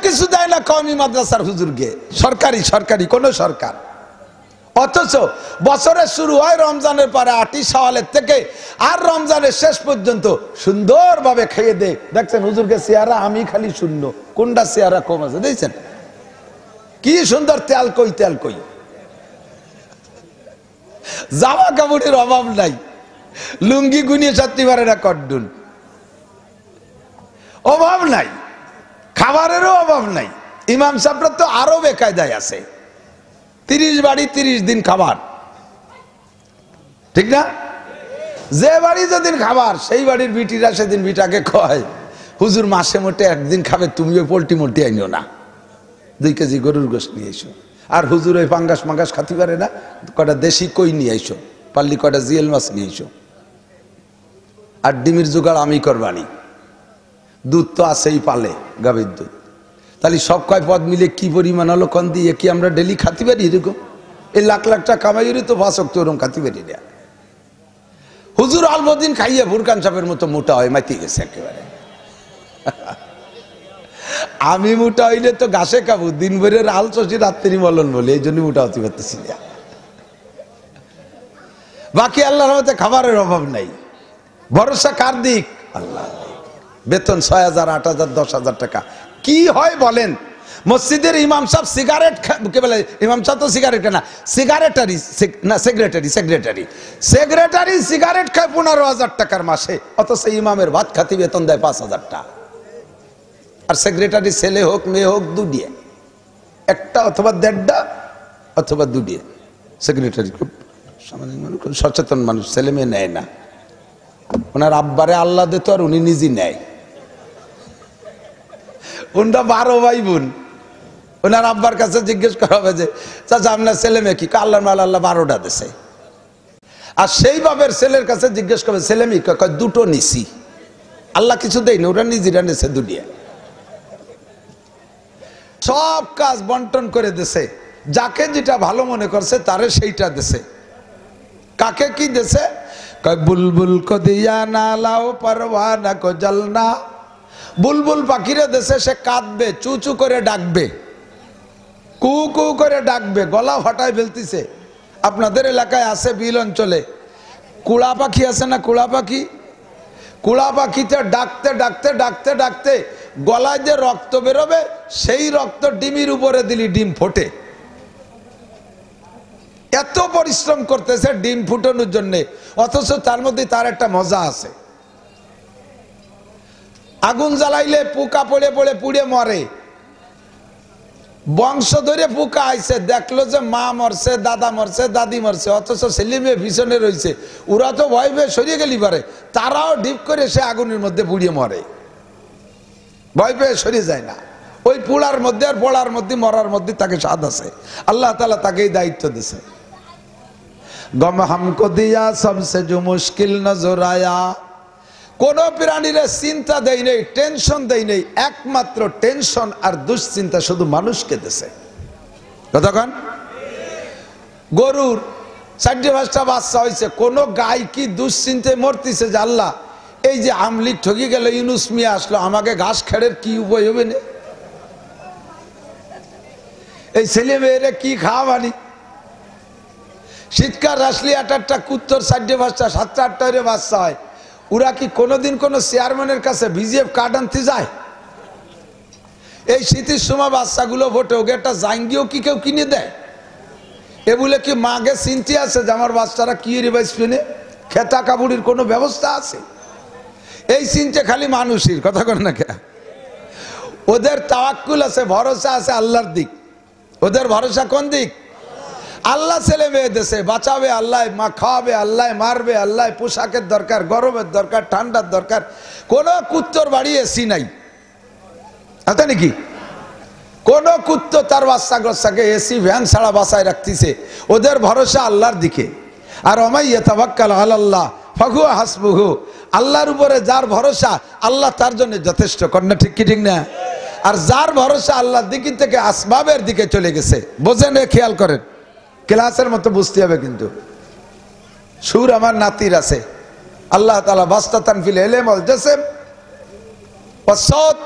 কিছু দেয় না কওমি মাদ্রাসার হুজুরকে, সরকারি সরকারি কোন সরকার। অথচ বছরের শুরু হয় রমজানের পরে 8ই শাওয়ালের থেকে আর রমজানের শেষ পর্যন্ত সুন্দরভাবে খেয়ে দে। দেখছেন হুজুরকে চেহারা আমি খালি শূন্য, কোনটা চেহারা কম আছে দেখছেন? কি সুন্দর তেল কই তেল কই, জামা কাপড়ের অভাব নাই, লুঙ্গি গুনিয়ে চারটি পারে না কড্ডুন, অভাব নাই, খাবারেরও অভাব নাই। ইমাম সাহেবরা তো আরো বেকায়দায় আছে, 30 বাড়ি 30 দিন খাবার, ঠিক না? যে বাড়ি যেদিন খাবার সেই বাড়ির বিটিরা সেদিন বিটাকে কয় হুজুর মাসে মোটে একদিন খাবে, তুমি ওই পোল্ট্রি মোল্টি আইনো না, 2 কেজি গরুর গোশত নিয়ে এসো। আর হুজুর ওই পাঙ্গাস মাঙ্গাস খাতে পারে না, কটা দেশি কই নিয়ে আইসো, পারলি কটা জিয়েল মাছ নিয়ে এসো। আর ডিমের জোগাড় আমি করবানি, দুধ তো আছেই পালে, গাভীর দুধ। তাহলে সব কয় পদ মিলে কি পরিমাণ হলো কন দিয়ে কি আমরা ডেলি খাতে পারি? এরকম এই লাখ লাখ টাকা কামাইরে তো 5 ওয়াক্ত ওরকম খাতে পারি না। হুজুর আলবদিন খাইয়ে বুরকান সাপের মতো মোটা হয়, মাইতে গেছে একেবারে। আমি মোটা হইলে তো ঘাসে খাবো, দিন ভরে আল চষি রাত্রি মলন বলে, এই জন্য মোটা হতে পারতেছি না। বাকি আল্লাহর রহমতে খাবারের অভাব নাই। ভরসা কার দিক? আল্লাহ। বেতন 6,000 8,000 10,000 টাকা কি হয় বলেন? মসজিদের ইমাম সাহেব সিগারেট কে বলে? ইমাম সাহেব তো সিগারেট না, সিগারেটারি না, সেক্রেটারি সেক্রেটারি সেক্রেটারি সিগারেট খায় 15,000 টাকার মাসে, অথচ ইমামের ভাত খাতি বেতন দেয় 5,000 টাকা। আর সেক্রেটারি ছেলে হোক মেয়ে হোক দুডিয়ে, একটা অথবা 1.5টা অথবা দুডিয়ে। সেক্রেটারি খুব সচেতন মানুষ, ছেলে মেয়ে নেয় না। ওনার আব্বারে আল্লাহ দিত আর উনি নিজে নেয়। উনটা 12 ভাই বোন। ওনার আব্বার কাছে জিজ্ঞেস করা হবে যে চাচা আপনার ছেলে মেয়ে কি? আল্লাহ মাল আল্লাহ 12টা দিছে। আর সেই বাপের ছেলের কাছে জিজ্ঞেস করবে ছেলে মেয়ে কয় 2টো নিছি, আল্লাহ কিছু দেয়নি, ওরা নিজেরা নিছে দুনিয়া। সব কাজ বন্টন করে দিছে, যাকে যেটা ভালো মনে করছে তারে সেইটা দিছে। কাকে কি দিছে? কয় বুলবুল কো দিয়া না লাও পরওয়ানা কো জলনা। বুলবুল পাখিরে দেশে সে কাঁদবে, চু চু করে ডাকবে, কু কু করে ডাকবে, গলা ফাটায় ফেলতিছে। আপনাদের এলাকায় আছে বিল অঞ্চলে কুড়া পাখি আছে না? কুড়া পাখি, কুড়া পাখিতে ডাকতে ডাকতে ডাকতে ডাকতে গলায় যে রক্ত বেরোবে সেই রক্ত ডিমের উপরে দিলি ডিম ফোটে। এত পরিশ্রম করতেছে ডিম ফুটানোর জন্য, অথচ তার মধ্যে তার একটা মজা আছে। আগুন জ্বালাইলে পোকা পড়ে পড়ে পুড়ে মরে, বংশ ধরে পোকা আইছে, দেখলো যে মা মরছে, দাদা মরছে, দাদি মরছে, অথচ ছেলে মেয়ে পিছনে রয়েছে, ওরা তো ভয় পেয়ে সরিয়ে গেলি পারে, তারাও ডিপ করে সে আগুনের মধ্যে পুড়িয়ে মরে, ভয় পেয়ে সরিয়ে যায় না। ওই পোড়ার মধ্যে আর পড়ার মধ্যে মরার মধ্যে তাকে স্বাদ আছে। আল্লাহ তাআলা তাকে এই দায়িত্ব দিয়েছে। গম হামকো দিয়া সবসে जो মুশকিল নজর আয়া। কোন প্রাণীর চিন্তা দেয় নেই, টেনশন দেয় নেই, একমাত্র টেনশন আর দুশ্চিন্তা শুধু মানুষকে দিয়েছে। কতক্ষণ? গরুর 4-5টা বাচ্চা হয়েছে, কোন গাই কি দুশ্চিন্তায় মরতেছে যে আল্লাহ এই যে আমলিক ঠকি গেল, ইউনুস মিয়া আসলো, আমাকে ঘাস খেড়ের কি উপায় হবে না, এই ছেলে মেয়েরা কি খাওয়াবানি। শীতকাল আসলে 8-8টা কুত্তর 4-5টা 7-8টা বাচ্চা হয়, ওরা কি কোনোদিন কোন চেয়ারম্যানের কাছে ভিজিএফ কার্ড আনতে যায়? এই শীতের সময় বাচ্চাগুলো ভোটে ওকে একটা জাঙ্গিও কি কেউ কিনে দেয়? এ বলে কি মাকে চিন্তি আছে যে আমার বাচ্চারা কি রিভাইজ পেনে খেতা কাপড়ের কোনো ব্যবস্থা আছে? এই চিন্তা খালি মানুষের কথা কর না কে। ওদের তাওয়াক্কুল আছে, ভরসা আছে আল্লাহর দিক। ওদের ভরসা কোন দিক? আল্লাহ ছেলে মেয়ে দেশে বাঁচাবে, আল্লাহ মা খাওয়াবে, আল্লাহ মারবে, আল্লাহ পোশাকের দরকার, গরমের দরকার, ঠান্ডার দরকার। কোন কুত্তর বাড়ি এসি নাই, আছে নাকি? কোন কুত্ত তার বাচ্চা গচ্চাকে এসি ভ্যান ছাড়া বাসায় রাখতেছে? ওদের ভরসা আল্লাহর দিকে। আর ওমাই ইয়াতাওয়াক্কাল আলাল্লাহ ফাহুয়া হাসবুহু। আল্লাহর উপরে যার ভরসা আল্লাহ তার জন্য যথেষ্ট। কন্যা ঠিক কি ঠিক না? আর যার ভরসা আল্লাহর দিক থেকে আসবাবের দিকে চলে গেছে, বোঝেন? খেয়াল করেন, ক্লাসের মতো বুঝতে হবে কিন্তু। সুর আমার নাতির আছে, আল্লাহ তাআলা বাস্তাতান ফিল ইলম ওয়াল জিসম ওয়াস সাউত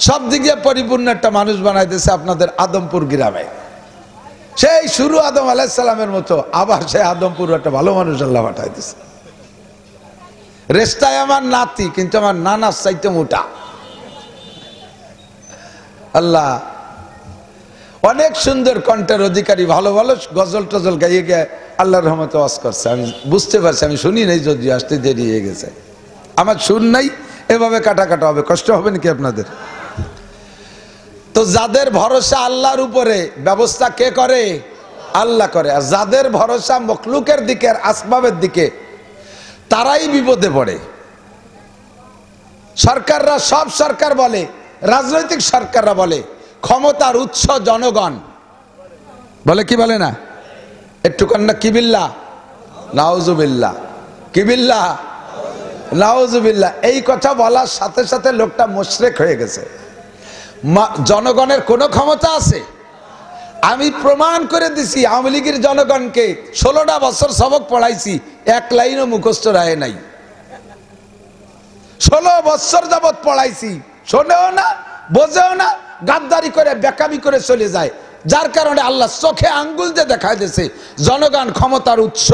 সব দিকে পরিপূর্ণ একটা মানুষ বানাই দিয়েছে আপনাদের আদমপুর গ্রামে। সেই শুরু আদম আলাইহিস সালামের মতো আবার সেই আদমপুর একটা ভালো মানুষ আল্লাহ পাঠাই দিয়েছে। রেস্তায় আমার নাতি, কিন্তু আমার নানার চাইতে মোটা। আল্লাহ অনেক সুন্দর কণ্ঠের অধিকারী, ভালো ভালো গজল টজল গাইয়ে গিয়ে আল্লাহর রহমতে ওয়াজ করছে। আমি বুঝতে পারছি, আমি শুনি নাই, যদিও আসতে দেরি হয়ে গেছে। আমার সুর নাই, এভাবে কাটা কাটা হবে, কষ্ট হবে নাকি আপনাদের? তো যাদের ভরসা আল্লাহর উপরে, ব্যবস্থা কে করে? আল্লাহ করে। আর যাদের ভরসা মখলুকের দিকে, আসবাবের দিকে, তারাই বিপদে পড়ে। সরকাররা, সব সরকার বলে, রাজনৈতিক সরকাররা বলে ক্ষমতার উৎস জনগণ, বলে কি বলে না? একটু কন্যা কি বিল্লাহ, নাউজুবিল্লাহ, কি বিল্লাহ, নাউজুবিল্লাহ। এই কথা বলার সাথে সাথে লোকটা মুশরিক হয়ে গেছে। জনগণের কোনো ক্ষমতা আছে? আমি প্রমাণ করে দিছি, আওয়ামী লীগের জনগণকে 16টা বছর সবক পড়াইছি, এক লাইনও মুখস্থ রায় নাই। 16 বছর যাবৎ পড়াইছি, শোনেও না, বোঝেও না, গাদ্দারি করে বেকামি করে চলে যায়। যার কারণে আল্লাহ চোখে আঙ্গুল দিয়ে দেখায় দিয়েছে জনগণ ক্ষমতার উৎস।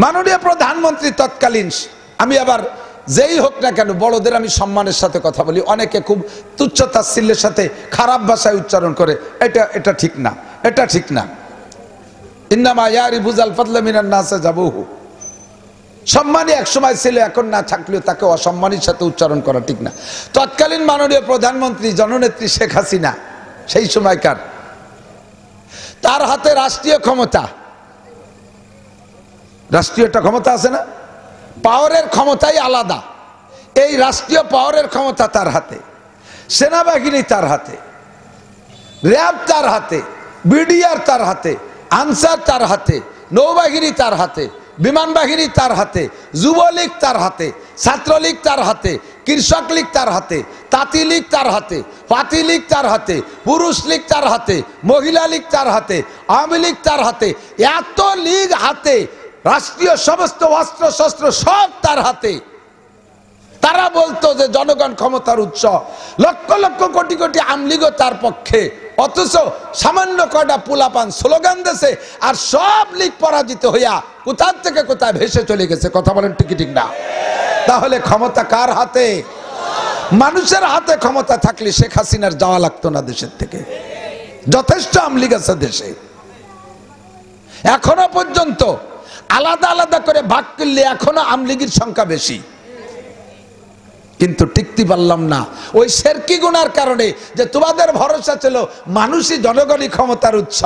মাননীয় প্রধানমন্ত্রী তৎকালীন, আমি আবার যেই হোক না কেন, বড়দের আমি সম্মানের সাথে কথা বলি, অনেকে খুব তুচ্ছ তাচ্ছিল্যের সাথে খারাপ ভাষায় উচ্চারণ করে, এটা ঠিক না, এটা ঠিক না। ইন্নামা ইয়ারিফুল ফাদলা মিনান নাস যাবুহু, সম্মানী এক সময় ছিল, এখন না থাকলেও তাকে অসম্মানের সাথে উচ্চারণ করা ঠিক না। তৎকালীন মাননীয় প্রধানমন্ত্রী জননেত্রী শেখ হাসিনা, সেই সময়কার, তার হাতে রাষ্ট্রীয় ক্ষমতা, রাষ্ট্রীয় একটা ক্ষমতা আছে না, পাওয়ারের ক্ষমতাই আলাদা। এই রাষ্ট্রীয় পাওয়ারের ক্ষমতা তার হাতে, সেনাবাহিনী তার হাতে, র্যাব তার হাতে, বিডিআর তার হাতে, আনসার তার হাতে, নৌবাহিনী তার হাতে, বিমান বাহিনী তার হাতে, যুবলীগ তার হাতে, ছাত্রলীগ তার হাতে, কৃষক লীগ তার হাতে, তাঁতি লীগ তার হাতে, পাতি লীগ তার হাতে, পুরুষ লীগ তার হাতে, মহিলা লীগ তার হাতে, আওয়ামী লীগ তার হাতে, এত লীগ হাতে, রাষ্ট্রীয় সমস্ত অস্ত্র শস্ত্র সব তার হাতে। তারা বলতো যে জনগণ ক্ষমতার উৎস, লক্ষ লক্ষ কোটি কোটি আমলিগও তার পক্ষে, অথচ সামান্য কয়টা পোলাপান স্লোগান দিয়েছে, আর সব লীগ পরাজিত হইয়া কোথা থেকে কোথায় ভেসে চলে গেছে। কথা বলেন ঠিক ঠিক না? তাহলে ক্ষমতা কার হাতে? মানুষের হাতে ক্ষমতা থাকলে শেখ হাসিনার যাওয়া লাগতো না দেশের থেকে। যথেষ্ট আমলিগ আছে দেশে, এখনো পর্যন্ত আলাদা আলাদা করে ভাগ করলে এখনো আমলিগের সংখ্যা বেশি, কিন্তু টিকতে পারলাম না ওই শেরকি গুনার কারণে। যে তোমাদের ভরসা ছিল মানুষই জনগণই ক্ষমতার উৎস,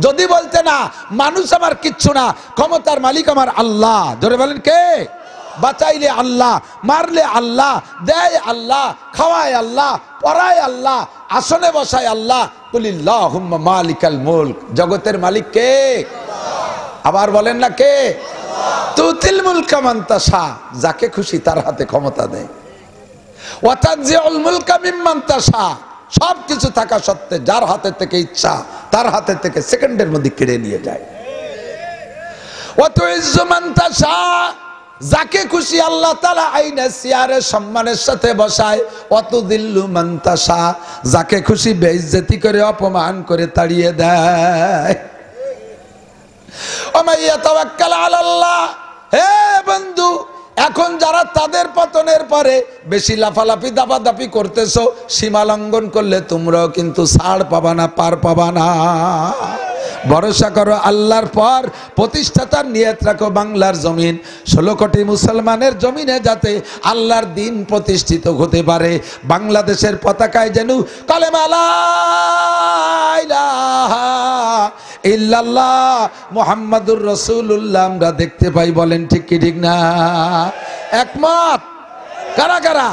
যদি বলতে না মানুষ আমার কিচ্ছু না, ক্ষমতার মালিক আমার আল্লাহ, জোরে বলেন কে? বাঁচাইলে আল্লাহ, মারলে আল্লাহ, দেয় আল্লাহ, খাওয়ায় আল্লাহ, পড়ায় আল্লাহ, আসনে বসায় আল্লাহ। কুলিল্লাহুম্মা মালিকাল মুলক, জগতের মালিক কে? আবার বলেন না কে? তুতিল মুলকা মান তাশা, যাকে খুশি তার হাতে ক্ষমতা দেয়। ওয়া তানজিউল মুলকা মিম্মান তাশা, সব কিছু থাকা সত্ত্বে যার হাতে থেকে ইচ্ছা তার হাতে থেকে সেকেন্ডের মধ্যে কেড়ে নিয়ে যায়। ওয়া তুইজ্জু মান তাশা, যাকে খুশি আল্লাহ তাআলা আইনে সিয়ারে সম্মানের সাথে বসায়। ওয়া তুযিল্লু মান তাশা, যাকে খুশি বেইজ্জতি করে অপমান করে তাড়িয়ে দেয়। ওয়া মান ইয়াতাওয়াক্কাল আলাল্লাহ, হে বন্ধু, এখন যারা তাদের পতনের পরে বেশি লাফালাফি দাপাদাপি করতেছো, সীমা লঙ্ঘন করলে তোমরাও কিন্তু ছাড় পাবা না, পার পাবা না। ভরসা করো আল্লাহর পর, প্রতিষ্ঠাতার নিয়ত রাখো বাংলার জমিন, 16 কোটি মুসলমানের জমিনে যাতে আল্লাহর দিন প্রতিষ্ঠিত হতে পারে। বাংলাদেশের পতাকায় যেন কালেমা লা ইলাহা ইল্লাল্লাহ মুহাম্মাদুর রাসূলুল্লাহ আমরা দেখতে পাই। বলেন ঠিক কি ঠিক না? একমত কারা কারা?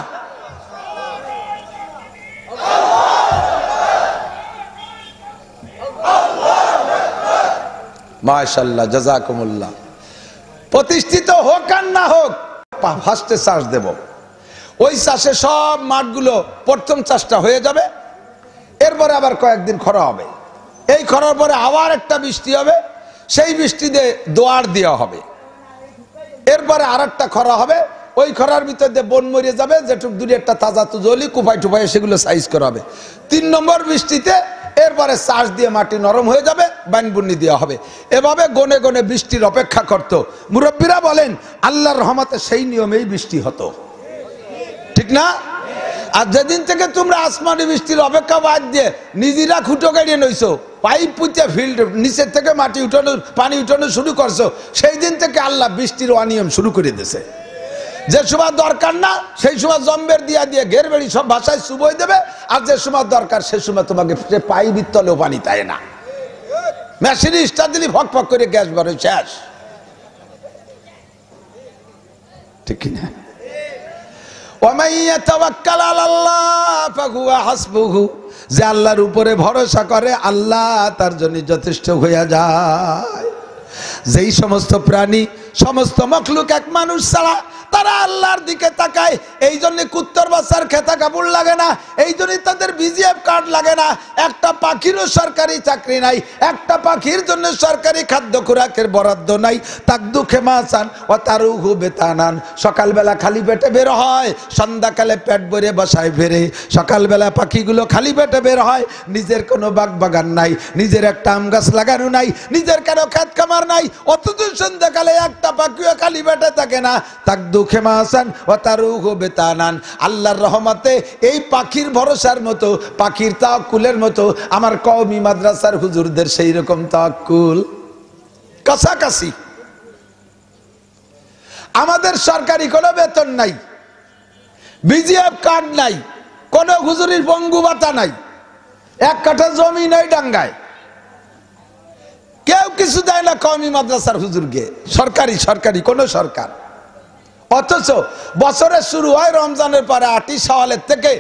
মাশাআল্লাহ, জাযাকুমুল্লাহ। প্রতিষ্ঠিত হোক আর না হোক, ফার্স্টে চাষ দেব। ওই চাষে সব মাঠগুলো প্রথম চাষটা হয়ে যাবে, এরপরে আবার কয়েকদিন খরা হবে, এই খরার পরে আবার একটা বৃষ্টি হবে, সেই বৃষ্টিতে দোয়ার দেওয়া হবে, এরপরে আর একটা খরা হবে, ওই খরার ভিতর দিয়ে বন মরে যাবে, যেটুক দূরে একটা তাজা তুজলি কুপাই টুপাই সেগুলো সাইজ করা হবে। 3 নম্বর বৃষ্টিতে এরপরে চাষ দিয়ে মাটি নরম হয়ে যাবে, বানবুন্নি দেওয়া হবে। এভাবে গনে গনে বৃষ্টির অপেক্ষা করত। মুরব্বীরা বলেন আল্লাহর রহমতে সেই নিয়মেই বৃষ্টি হতো, ঠিক না? আর যেদিন থেকে তোমরা আসমানি বৃষ্টির অপেক্ষা বাদ দিয়ে নিজেরা খুঁটো গাড়িয়ে নইছো, পাইপ পুঁতে ফিল্ড নিচের থেকে মাটি উঠানো পানি উঠানো শুরু করছো, সেই দিন থেকে আল্লাহ বৃষ্টির অনিয়ম শুরু করে দিয়েছে। যে সময় দরকার না সেই সময় জম্বের দিয়া দিয়ে ঘের বেড়ি সব ভাষায় চুবই দেবে, আর যে সময় দরকার সে সময় তোমাকে পাইপের তলেও পানি তাই না, মেশিনে স্টার দিলি ফক ফক করে গ্যাস ভরে শেষ, ঠিক কিনা? যে আল্লাহর উপরে ভরসা করে আল্লাহ তার জন্য যথেষ্ট হইয়া যায়। যেই সমস্ত প্রাণী সমস্ত মখলুক এক মানুষ ছাড়া তারা আল্লাহর দিকে তাকায়, এই জন্য কুত্তর বাচ্চার খেতা কাপড় লাগে না, এই জন্যই তাদের বিজিএফ কার্ড লাগে না। একটা পাখিরও সরকারি চাকরি নাই, একটা পাখির জন্য সরকারি খাদ্য খোরাকের বরাদ্দ নাই। তাক দুঃখে মাসান ও তারুহু বেতানান, সকালবেলা খালি পেটে বের হয়, সন্ধ্যাকালে পেট ভরে বাসায় ফেরে। সকালবেলা পাখিগুলো খালি পেটে বের হয়, নিজের কোনো বাগ বাগান নাই, নিজের একটা আম গাছ লাগানো নাই, নিজের কারো খেত খামার নাই, অথচ সন্ধ্যাকালে একটা পাখিও খালি পেটে থাকে না। তাক দুঃখে মাসান ও তারুহু বেতানান, আল্লাহর রহমতে এই পাখির ভরসার মতো, পাখির তাওয়াক্কুলের মতো আমার কওমি মাদ্রাসার হুজুরদের সেই রকম তাওয়াক্কুল কাছাকাছি। আমাদের সরকারি কোনো বেতন নাই, বিজিএফ কার্ড নাই, কোনো হুজুরির পঙ্গু ভাতা নাই, 1 কাঠা জমি নাই ডাঙ্গায়, কেউ কিছু দেয় না কওমি মাদ্রাসার হুজুরকে, সরকারি কোনো সরকার। অথচ বছরের শুরু হয় রমজানের পরে 8ই শাওয়ালের থেকে,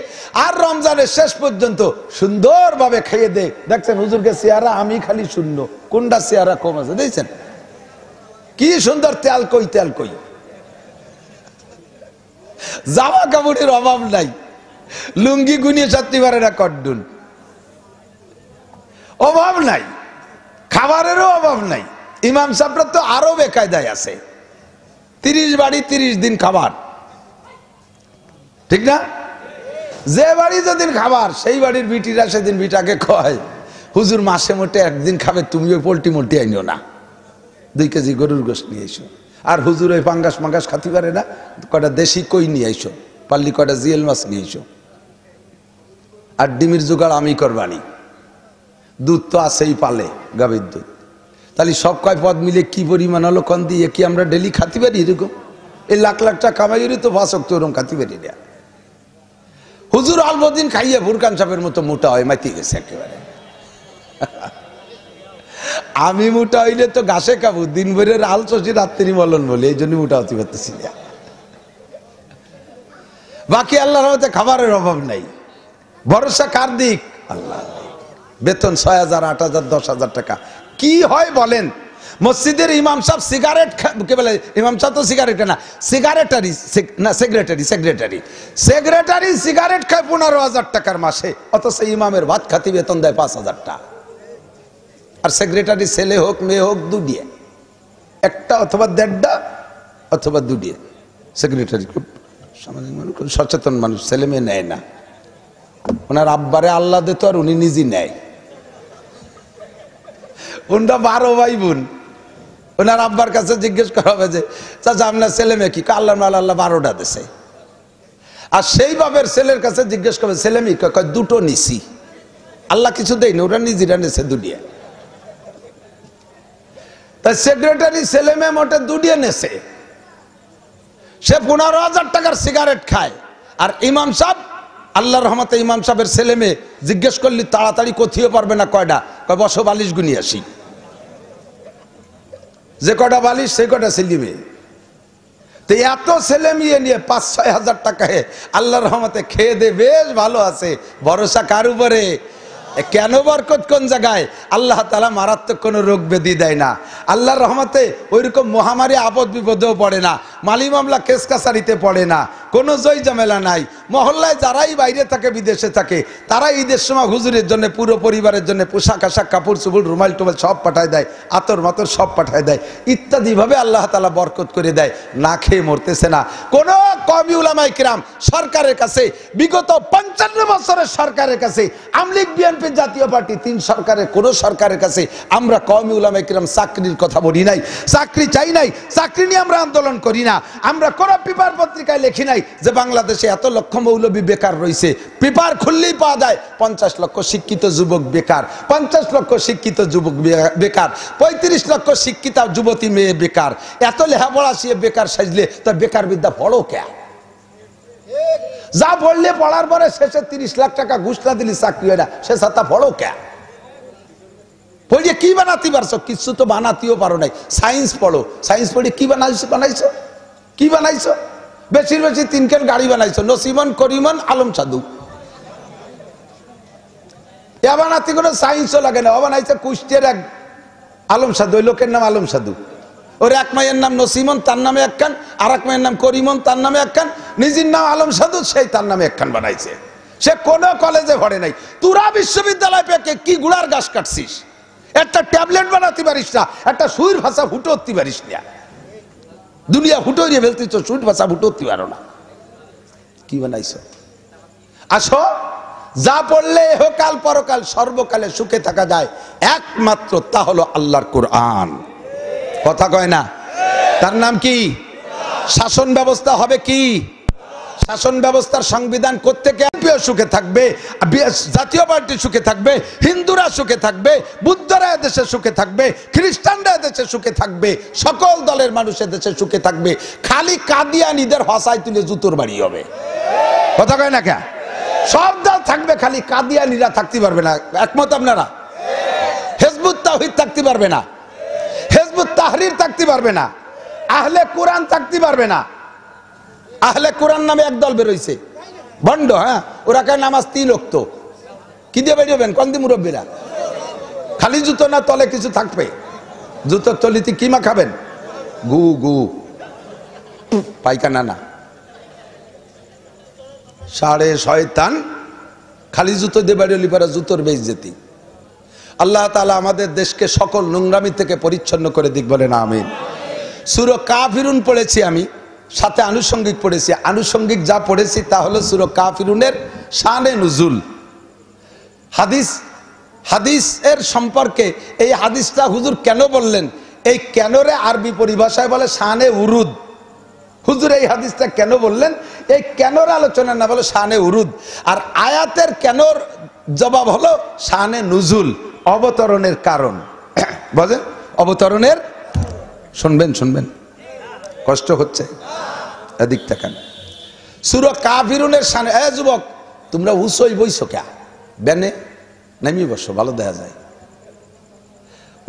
আর রমজানের শেষ পর্যন্ত সুন্দরভাবে খেয়ে দেয়। দেখছেন হুজুরকে চেহারা আমি খালি শূন্য, কোনটা চেহারা কম আছে দেখছেন? কি সুন্দর তেল কই, জামা কাপড়ের অভাব নাই, লুঙ্গি গুনিয়ে চাচ্ছি পারে না, কড্ডুন অভাব নাই, খাবারেরও অভাব নাই। ইমাম সাহেবরা তো আরো বেকায়দায় আছে, 30 বাড়ি 30 দিন খাবার, ঠিক না? যে বাড়ি যেদিন খাবার সেই বাড়ির বিটিরা সেদিন বিটাকে কয় হুজুর মাসে মোটে একদিন খাবে, তুমিও পোল্ট্রি মোল্টি আইনো না, 2 কেজি গরুর গোশত নিয়ে এসো। আর হুজুর ওই পাঙ্গাস মাঙ্গাস খাতি পারে না, কটা দেশি কই নিয়ে আইসো, পারলি কটা জিয়েল মাছ নিয়ে এসো। আর ডিমির জোগাড় আমি করবানি, দুধ তো আছেই পালে, গাভীর দুধ। তাহলে সব কয় পদ মিলে কি পরিমাণ হলো কন দিয়ে কি আমরা ডেলি খাতি পারি? এরকম এই লাখ লাখ টাকা কামাইয়েরই তো 5 অক্ট ওরকম খাতি পারি না। হুজুর অল্পদিন খাইয়ে ফুরকান সাপের মতো মোটা হয়, মাইতে গেছে একেবারে। আমি মোটা হইলে তো ঘাসে খাবো, দিন ভরে আল চষি রাত্রি মলন বলে, এই জন্য মোটা হতে পারতেছি না। বাকি আল্লাহর রহমতে খাবারের অভাব নাই। ভরসা কার দিক? আল্লাহ। বেতন 6,000, 8,000, 10,000 টাকা। কি হয় বলেন? মসজিদের ইমাম সাহেব সিগারেট কে বলে? ইমাম সাহেব তো সিগারেট না, সেক্রেটারি সিগারেট খায় 15,000 টাকার মাসে, অথচ ইমামের ভাত খাতি বেতন দেয় 5,000 টাকা। আর সেক্রেটারি ছেলে হোক মেয়ে হোক, 2 দিয়ে, একটা অথবা 1.5টা অথবা 2 দিয়ে। সেক্রেটারি খুব সামাজিক মানুষ, খুব সচেতন মানুষ, ছেলে মেয়ে নেয় না। ওনার আব্বারে আল্লাহ দিত আর উনি নিজে নেয়। উনটা 12 ভাই বোন। ওনার আব্বার কাছে জিজ্ঞেস করা হবে যে চাচা আপনার ছেলে মেয়ে কি? আল্লাহ আল্লাহ 12টা দিছে। আর সেই বাবের ছেলের কাছে জিজ্ঞেস করবে ছেলে মেয়ে, কয় 2টো নিছি, আল্লাহ কিছু দেয়নি, ওরা নিজেরা নিছে 2 দিয়ে। তাই সেক্রেটারি ছেলে মেয়ে মোটে 2 দিয়ে নেছে, সে 15,000 টাকার সিগারেট খায়। আর ইমাম সাহেব, আল্লাহর রহমতে ইমাম সাহেবের ছেলে মেয়ে জিজ্ঞেস করলি তাড়াতাড়ি কোথিও পারবে না, কয়টা? কয় বসো বালিশ গুনি আসি। যে কটা বালিশ সে কটা ছেলে মেয়ে। তো এত ছেলে মেয়ে নিয়ে 5-6 হাজার টাকায় আল্লাহর রহমতে খেয়ে দে বেশ ভালো আছে। ভরসা কার উপরে? কেন বরকত কোন জায়গায়? আল্লাহ তাআলা মারাত্মক কোনো রোগ ব্যাধি দেয় না। আল্লাহর রহমতে ওইরকম মহামারী আপদ বিপদেও পড়ে না, মালি মামলা কেস কাছারিতে পড়ে না, কোনো জয় ঝামেলা নাই। মহল্লায় যারাই বাইরে থাকে, বিদেশে থাকে, তারা ঈদের সময় হুজুরের জন্য, পুরো পরিবারের জন্য পোশাক আশাক, কাপড় চুপড়, রুমাল টুমাল সব পাঠায় দেয়, আতর মাতর সব পাঠায় দেয় ইত্যাদিভাবে আল্লাহ তাআলা বরকত করে দেয়। না খেয়ে মরতেছে না কোনো কওমি উলামায়ে কিরাম। সরকারের কাছে বিগত 55 বছরের সরকারের কাছে, আমলিগ বিএনপি জাতীয় পার্টি 3 সরকারের কোনো সরকারের কাছে আমরা কওমি উলামায়ে কিরাম চাকরির কথা বলি নাই, চাকরি চাই নাই, চাকরি নিয়ে আমরা আন্দোলন করি না। আমরা কোন পেপার পত্রিকায় লিখি নাই যে বাংলাদেশে এত লক্ষ মৌলবী বেকার রয়েছে। পেপার খুললেই পাওয়া যায় 50 লক্ষ শিক্ষিত যুবক বেকার, 50 লক্ষ শিক্ষিত যুবক বেকার, 35 লক্ষ শিক্ষিত যুবতী মেয়ে বেকার। এত লেখাপড়া সে বেকার সাজলে তার বেকার বিদ্যা পড়ো কে? যা পড়লে পড়ার পরে শেষে 30 লাখ টাকা ঘুষ না দিলি চাকরি হয় না, সে ছাতা পড়ো কে? পড়িয়ে কি বানাতে পারছো? কিছু তো বানাতেও পারো নাই। সায়েন্স পড়ো, সায়েন্স পড়ে কি বানাইছো? কি বানাইছো? বেশি বেশি 3 কেন গাড়ি বানাইছো, নসিমন, করিমন, আলম সাধু। এ বানাতে কোনো সায়েন্সও লাগে না। ও বানাইছে কুষ্টের এক আলম সাধু, ওই লোকের নাম আলম সাধু। ওর এক মায়ের নাম নসিমন, তার নামে একখান, আর এক মায়ের নাম করিমন, তার নামে একখান, নিজের নাম আলম সাধু, সেই তার নামে একখান বানাইছে। সে কোনো কলেজে ভরে নাই। তুরা বিশ্ববিদ্যালয় পেকে কি গুড়ার গাছ কাটছিস? একটা ট্যাবলেট বানাতে পারিস না, একটা সুইর ভাষা ফুটো উঠতে পারিস না। দুনিয়া ফুটো নিয়ে ফেলতেছ, সুইর ভাষা ফুটো উঠতে পারো না। কি বানাইছো? আসো, যা পড়লে এহকাল পরকাল সর্বকালে সুখে থাকা যায় একমাত্র তা হলো আল্লাহর কোরআন। কথা কয় না? তার নাম কি? শাসন ব্যবস্থা হবে কি? শাসন ব্যবস্থার সংবিধান করতে সুখে থাকবে, জাতীয় পার্টি সুখে থাকবে, হিন্দুরা সুখে থাকবে, বুদ্ধরা দেশে সুখে থাকবে, খ্রিস্টানরা দেশে সুখে থাকবে, সকল দলের মানুষের দেশে সুখে থাকবে। খালি কাদিয়ানীদের হসাই তুলে জুতোর বাড়ি হবে। কথা কয় না কে? সব দল থাকবে, খালি কাদিয়ানীরা থাকতে পারবে না। একমত আপনারা? হিজবুত তাওহীদ থাকতে পারবে না, হিজবুত তাহরীর থাকতে পারবে না, আহলে কোরআন থাকতে পারবে না। আহলে কোরআন নামে এক দল বেরোইছে, বন্ড। হ্যাঁ, ওরা কয় নামাজ 3 ওয়াক্ত। কি দিয়ে বেরোবেন? কন্দি মুরব্বীরা খালি জুতো না, তলে কিছু থাকবে। জুতোর তলিতে কি মাখাবেন? গু গু, পায়খানা না, সাড়ে শয়তান। খালি জুতো দিয়ে বেরোলি পারা জুতোর বেইজ্জতি। আল্লাহ তাআলা আমাদের দেশকে সকল নোংরামি থেকে পরিচ্ছন্ন করে দিক, বলেন আমিন। সূরা কাফিরুন পড়েছি আমি, সাথে আনুষঙ্গিক পড়েছি। আনুষঙ্গিক যা পড়েছি তা হলো সূরা কাফিরুনের শানে নুজুল। হাদিসের সম্পর্কে এই হাদিসটা হুজুর কেন বললেন, এই কেনরে আরবি পরিভাষায় বলে শানে উরুদ। হুজুর এই হাদিসটা কেন বললেন, এই কেনর আলোচনা না বলে শানে উরুদ। আর আয়াতের কেনর জবাব হলো শানে নুজুল, অবতরণের কারণ। বুঝেন? অবতরণের, শুনবেন, কষ্ট হচ্ছে, এদিক তাকান। সূরা কাফিরুনের শানে। এ যুবক, তোমরা উসই বইছো কে? বেনে নামিয়ে বসো, ভালো দেখা যায়।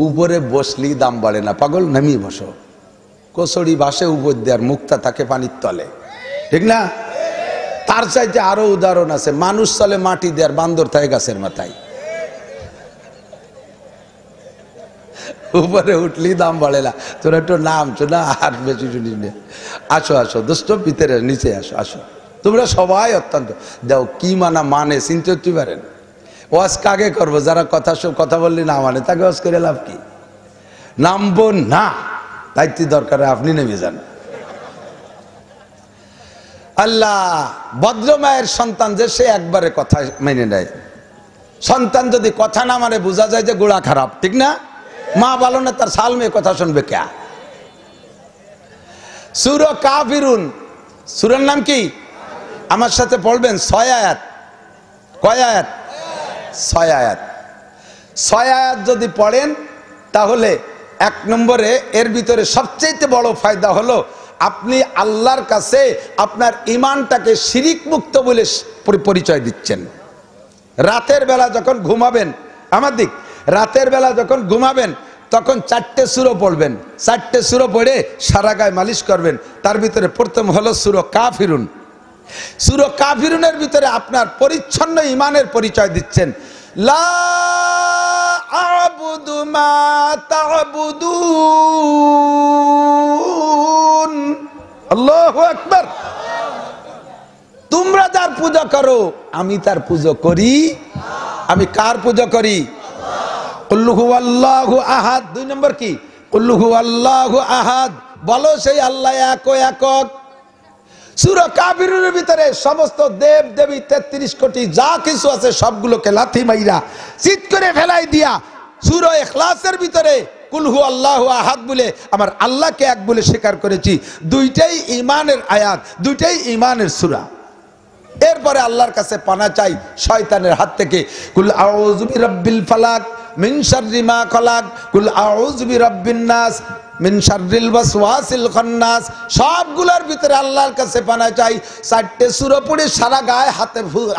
উপরে বসলি দাম বাড়ে না, পাগল, নামিয়ে বসো। কচড়ি বাসে উপর দেয়ার, মুক্তা থাকে পানির তলে, ঠিক না? তার চাইতে আরো উদাহরণ আছে। মানুষ চলে মাটি দেয়ার, বান্দর থাকে গাছের মাথায়। উপরে উঠলি দাম বাড়ে না। তোরা একটু নামছো না, আর বেশি শুনিস না। আসো দোস্ত, ভিতরে নিচে আসো। তোমরা সবাই অত্যন্ত দাও কি মানে চিনতে হতে পারেন। ওয়াজ কাকে করবো? যারা কথা বললি না মানে, তাকে ওয়াজ করে লাভ কি? নামবো না, দায়িত্ব দরকার, আপনি নেমে যান। আল্লাহ ভদ্র মায়ের সন্তান যে, সে একবারে কথা মেনে নেয়। সন্তান যদি কথা না মানে, বোঝা যায় যে গোড়া খারাপ, ঠিক না? মা ভালো না, তার সাল মেয়ে কথা শুনবে কে? সূরা কাফিরুন, সূরার নাম কি? আমার সাথে পড়বেন। 6 আয়াত। কয় আয়াত? 6 আয়াত। 6 আয়াত যদি পড়েন তাহলে 1 নম্বরে এর ভিতরে সবচেয়ে বড় ফায়দা হলো আপনি আল্লাহর কাছে আপনার ঈমানটাকে শিরিক মুক্ত বলে পরিচয় দিচ্ছেন। রাতের বেলা যখন ঘুমাবেন, রাতের বেলা যখন ঘুমাবেন তখন 4টে সূরা পড়বেন। 4টে সূরা পড়ে সারা গায়ে মালিশ করবেন। তার ভিতরে প্রথম হলো সূরা কাফিরুন। সূরা কাফিরুনের ভিতরে আপনার পরিচ্ছন্ন ঈমানের পরিচয় দিচ্ছেন। লা আ'বুদু মা তা'বুদুন। আল্লাহু আকবার। তোমরা যার পূজা করো আমি তার পূজা করি। আমি কার পূজা করি? কুল হুয়াল্লাহু আহাদ। 2 নম্বর কি? কুল হুয়াল্লাহু আহাদ। বলো সেই আল্লাহ একক। সূরা কাফিরুর ভিতরে সমস্ত দেব দেবী 33 কোটি যা কিছু আছে সবগুলোকে লাথি মাইরা চিৎ করে ফেলাই দিয়া সূরা ইখলাসের ভিতরে কুল হুয়াল্লাহু আহাদ বলে আমার আল্লাহকে এক বলে স্বীকার করেছি। দুইটাই ঈমানের আয়াত, দুইটাই ঈমানের সূরা। এরপরে আল্লাহর কাছে পানা চাই শয়তানের হাত থেকে। কুল আউযু বিরাব্বিল ফালাক মিন শাররি মা খালাক, কুল আউযু বিরাব্বিন নাস মিন শাররিল ওয়াসওয়াসিল খান্নাস। সবগুলোর ভিতরে আল্লাহর কাছে পানা চাই। 4টে সূরা পড়ে সারা গায়ে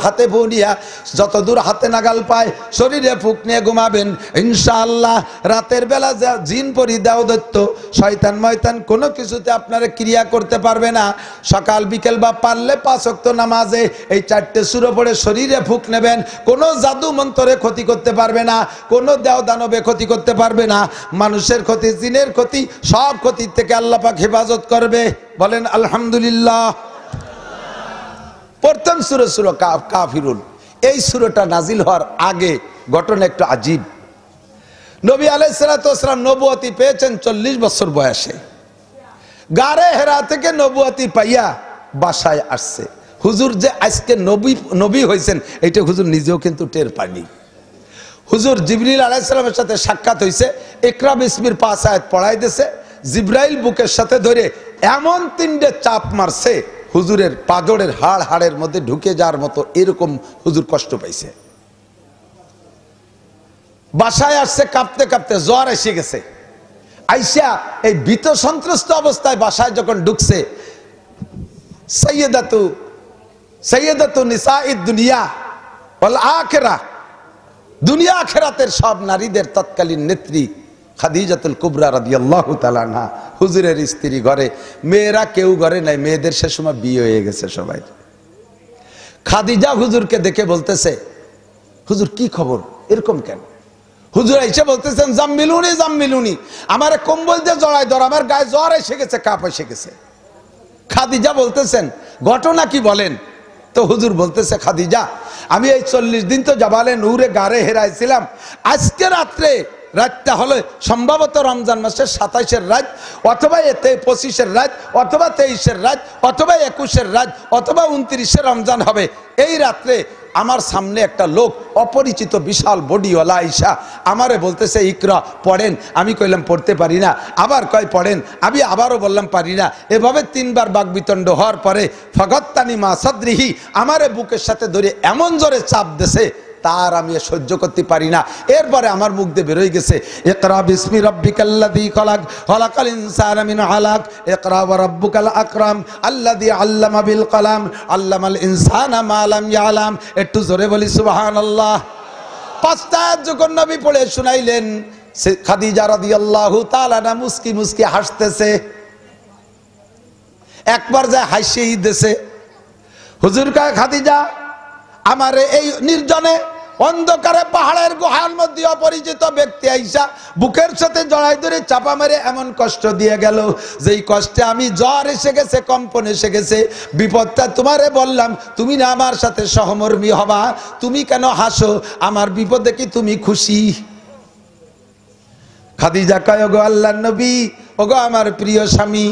হাতে ফু নিয়া যতদূর হাতে নাগাল পায় শরীরে ফুক নিয়ে ঘুমাবেন ইনশাআল্লাহ। রাতের বেলা যা জিন পরি দাও দত্ত শয়তান ময়তান কোনো কিছুতে আপনারা ক্রিয়া করতে পারবে না। সকাল বিকেল বা পারলে 5 ওয়াক্ত নামাজে এই 4টে সূরা পড়ে শরীরে ফুক নেবেন। কোনো জাদু মন্ত্রে ক্ষতি করতে পারবে না, কোনো দেও দানবে ক্ষতি করতে পারবে না। মানুষের ক্ষতি, জিনের ক্ষতি, সব ক্ষতি থেকে আল্লাহ পাক হেফাজত করবে। বলেন আলহামদুলিল্লাহ। প্রথম সূরা সূরা কাফিরুন। এই সূরাটা নাজিল হওয়ার আগে ঘটনা একটু আজীব। নবী আলাইহিস সালাতু ওয়াস সালাম নবুয়তি পেয়েছেন 40 বছর বয়সে। গারে হেরা থেকে নবুয়তি পাইয়া বাসায় আসছে। হুজুর যে আজকে নবী হয়েছেন এটা হুজুর নিজেও কিন্তু টের পায়নি। হুজুর জিবরিল আলাইহিস সালামের সাথে সাক্ষাৎ হয়েছে, ইকরা বিসমির 5 আয়াত পড়াই দিয়েছে। জিবরাইল বুকের সাথে ধরে এমন 3টে চাপ মারছে হুজুরের পাজরের হাড়ের মধ্যে ঢুকে যাওয়ার মতো এরকম হুজুর কষ্ট পাইছে। বাসায় আসছে কাঁপতে কাঁপতে, জ্বর এসে গেছে। আইসা এই ভীত সন্ত্রস্ত অবস্থায় বাসায় যখন ঢুকছে, সাইয়্যিদাতু নিসাঈদ দুনিয়া ওয়াল আখিরাহ, দুনিয়া আখিরাতের সব নারীদের তৎকালীন নেত্রী খাদিজাতুল কুবরা রাদিয়াল্লাহু তাআলা আনহা হুজুরের স্ত্রী। ঘরে মেয়েরা কেউ ঘরে নাই, মেয়েদের সে সময় বিয়ে হয়ে গেছে সবাই। খাদিজা হুজুরকে দেখে বলতেছে, হুজুর কি খবর, এরকম কেন? হুজুর এসে বলতেছেন, জাম্মিলুনি জাম্মিলুনি, আমারে কম্বল দিয়ে জড়াই ধর, আমার গায়ে জ্বর এসে গেছে, কাঁপ এসে গেছে। খাদিজা বলতেছেন, ঘটনা কি বলেন? তো হুজুর বলতেছে, খাদিজা আমি এই 40 দিন তো জাবালে নূরে গারে হেরাইছিলাম। আজকে রাতটা হলো সম্ভবত রমজান মাসের 27-এর রাত, অথবা 25-এর রাত, অথবা 23-এর রাত, অথবা 21-এর রাত, অথবা 29-এর রমজান হবে। এই রাত্রে আমার সামনে একটা লোক অপরিচিত বিশাল বডিওয়ালা আইসা আমারে বলতেছে, ইকরা পড়েন। আমি কইলাম পড়তে পারি না। আবার কয় পড়েন, আমি আবারও বললাম পারি না। এভাবে 3বার বাকবিতণ্ড হওয়ার পরে ফাগাত্তানি মা সাদরিহি, আমারে বুকের সাথে ধরে এমন জোরে চাপ দেছে তার আমি সহ্য করতে পারি না। এরপরে আমার মুখ দিয়ে বেরোয় গেছে, ইকরা বিসমি রাব্বিকাল্লাযী খালাক খালাকাল ইনসানা মিন আলাক ইকরা ওয়া রাব্বুকাল আকরাম আল্লাযী আল্লামা বিল কলাম আল্লামাল ইনসানা মা লাম ইয়ালাম। একটু জোরে বলি সুবহানাল্লাহ। 5টা আয়াত যখন নবী পড়ে শুনাইলেন, খাদিজা রাদিয়াল্লাহু তাআলা না মুস্কি মুস্কি হাসতেছে। একবার যায় হাসিই দিয়েছে। হুজুর কয়, খাদিজা আমারে এই নির্জনে অন্ধকারে পাহাড়ের গুহার মধ্যে অপরিচিত ব্যক্তি আইসা বুকের সাথে জড়াই ধরে চাপা মেরে এমন কষ্ট দিয়ে গেল, যেই কষ্টে আমি জ্বর এসে গেছে, কম্পন এসে গেছে। বিপদটা তোমারে বললাম, তুমি না আমার সাথে সহমর্মী হবা, তুমি কেন হাসো? আমার বিপদে কি তুমি খুশি? খাদিজা কয়, ওগো আল্লাহর নবী, ওগো আমার প্রিয় স্বামী,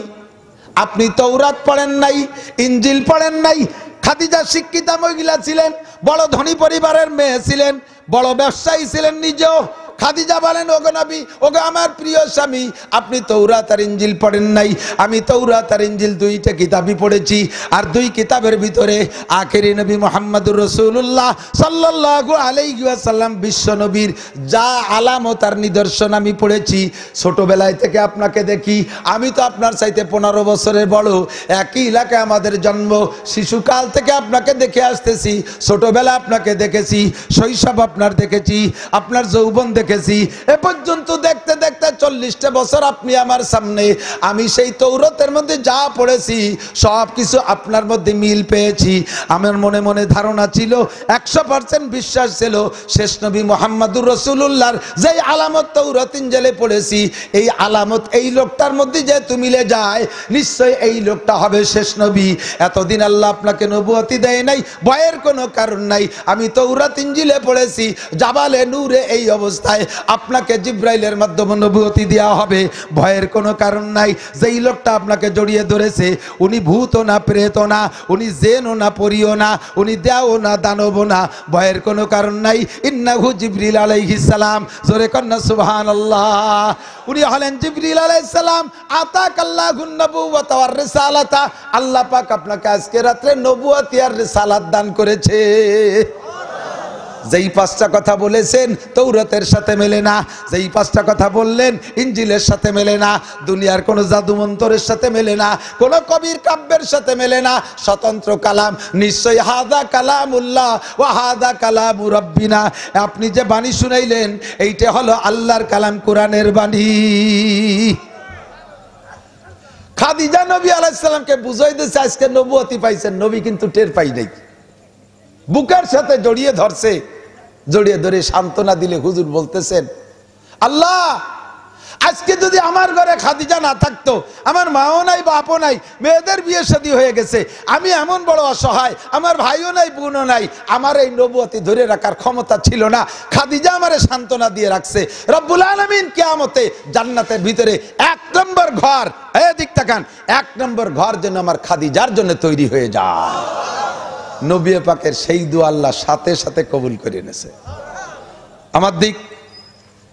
আপনি তাওরাত পড়েন নাই, ইনজিল পড়েন নাই। খাদিজা শিক্ষিতা মহিলা ছিলেন, বড় ধনী পরিবারের মেয়ে ছিলেন, বড় ব্যবসায়ী ছিলেন নিজেও। খাদিজা বলেন, ওগো নবী, ওগো আমার প্রিয় স্বামী, আপনি তাওরাত আর ইনজিল পড়েন নাই। আমি তাওরাত আর ইনজিল 2টা কিতাবই পড়েছি। আর 2 কিতাবের ভিতরে আখেরি নবী মুহাম্মদুর রাসূলুল্লাহ সাল্লাল্লাহু আলাইহি ওয়াসাল্লাম বিশ্ব নবীর যা আলামত আর নিদর্শন আমি পড়েছি। ছোটবেলায় থেকে আপনাকে দেখি, আমি তো আপনার চাইতে 15 বছরের বড়, একই এলাকায় আমাদের জন্ম। শিশুকাল থেকে আপনাকে দেখে আসতেছি, ছোটবেলা আপনাকে দেখেছি, শৈশব আপনার দেখেছি, আপনার যৌবন দেখেছি, দেখেছি। এ পর্যন্ত দেখতে দেখতে 40টা বছর আপনি আমার সামনে, আমি সেই তৌরাতের মধ্যে যা পড়েছি সব কিছু আপনার মধ্যে মিল পেয়েছি। আমার মনে মনে ধারণা ছিল, 100% বিশ্বাস ছিল, শেষ নবী মুহাম্মদুর রাসূলুল্লাহর যে আলামত তৌরাত ইনজিলে পড়েছি, এই আলামত এই লোকটার মধ্যে যেহেতু মিলে যায়, নিশ্চয় এই লোকটা হবে শেষ নবী। এতদিন আল্লাহ আপনাকে নবুয়তি দেয় নাই, ভয়ের কোনো কারণ নাই। আমি তৌরাত ইনজিলে পড়েছি, জাবালে নূরে এই অবস্থায় আপনাকে জিব্রাইলের মাধ্যমে নবুয়তি দেওয়া হবে, ভয়ের কোনো কারণ নাই। যেই লোকটা আপনাকে জড়িয়ে ধরেছে, উনি ভূতও না, প্রেতও না, উনি জেনও না, পরিও না, উনি দেও না, দানবও না, ভয়ের কোনো কারণ নাই। ইন্নাহু জিবরিল আলাইহিস সালাম, জোরে কন্না সুবহানাল্লাহ। উনি হলেন জিবরিল আলাইহিস সালাম। আতাকাল্লাহুন নবুওয়াতা ওয়ার রিসালাতা, আল্লাহ পাক আপনাকে আজকে রাতে নবুয়তি আর রিসালাত দান করেছে। যেই 5টা কথা বলেছেন তৌরাতের সাথে মেলে না, যেই 5টা কথা বললেন ইনজিলের সাথে মেলে না, দুনিয়ার কোনো জাদু মন্ত্রের সাথে মেলে না, কোনো কবির কাব্যের সাথে মেলে না, স্বতন্ত্র কালাম। নিশ্চয়ই হাদা কালামুল্লাহ ওয়া হাদা কালামু রাব্বিনা, আপনি যে বাণী শুনাইলেন এইটা হলো আল্লাহর কালাম, কোরআনের বাণী। খাদিজা নবী আলাইহিস সালামকে বুঝাই দিয়েছে আজকে নবুয়তি পাইছেন, নবী কিন্তু টের পাই নাই। বুকের সাথে জড়িয়ে ধরছে, জড়িয়ে ধরে সান্ত্বনা দিলে হুজুর বলতেছেন, আল্লাহ আজকে যদি আমার ঘরে খাদিজা না থাকতো, আমার মাও নাই, বাপও নাই, মেয়েদের বিয়ে শাদী হয়ে গেছে, আমি এমন বড় অসহায়, আমার ভাইও নাই, বোনও নাই, আমার এই নবুয়তি ধরে রাখার ক্ষমতা ছিল না, খাদিজা আমারে সান্ত্বনা দিয়ে রাখছে। রব্বুল আলামিন কিয়ামতে জান্নাতের ভিতরে 1 নম্বর ঘর, এদিক তাকান, 1 নম্বর ঘর যেন আমার খাদিজার জন্য তৈরি হয়ে যায়। নবী পাকের সেই দোয়া আল্লাহ সাথে সাথে কবুল করে নিয়েছে। আমার দিক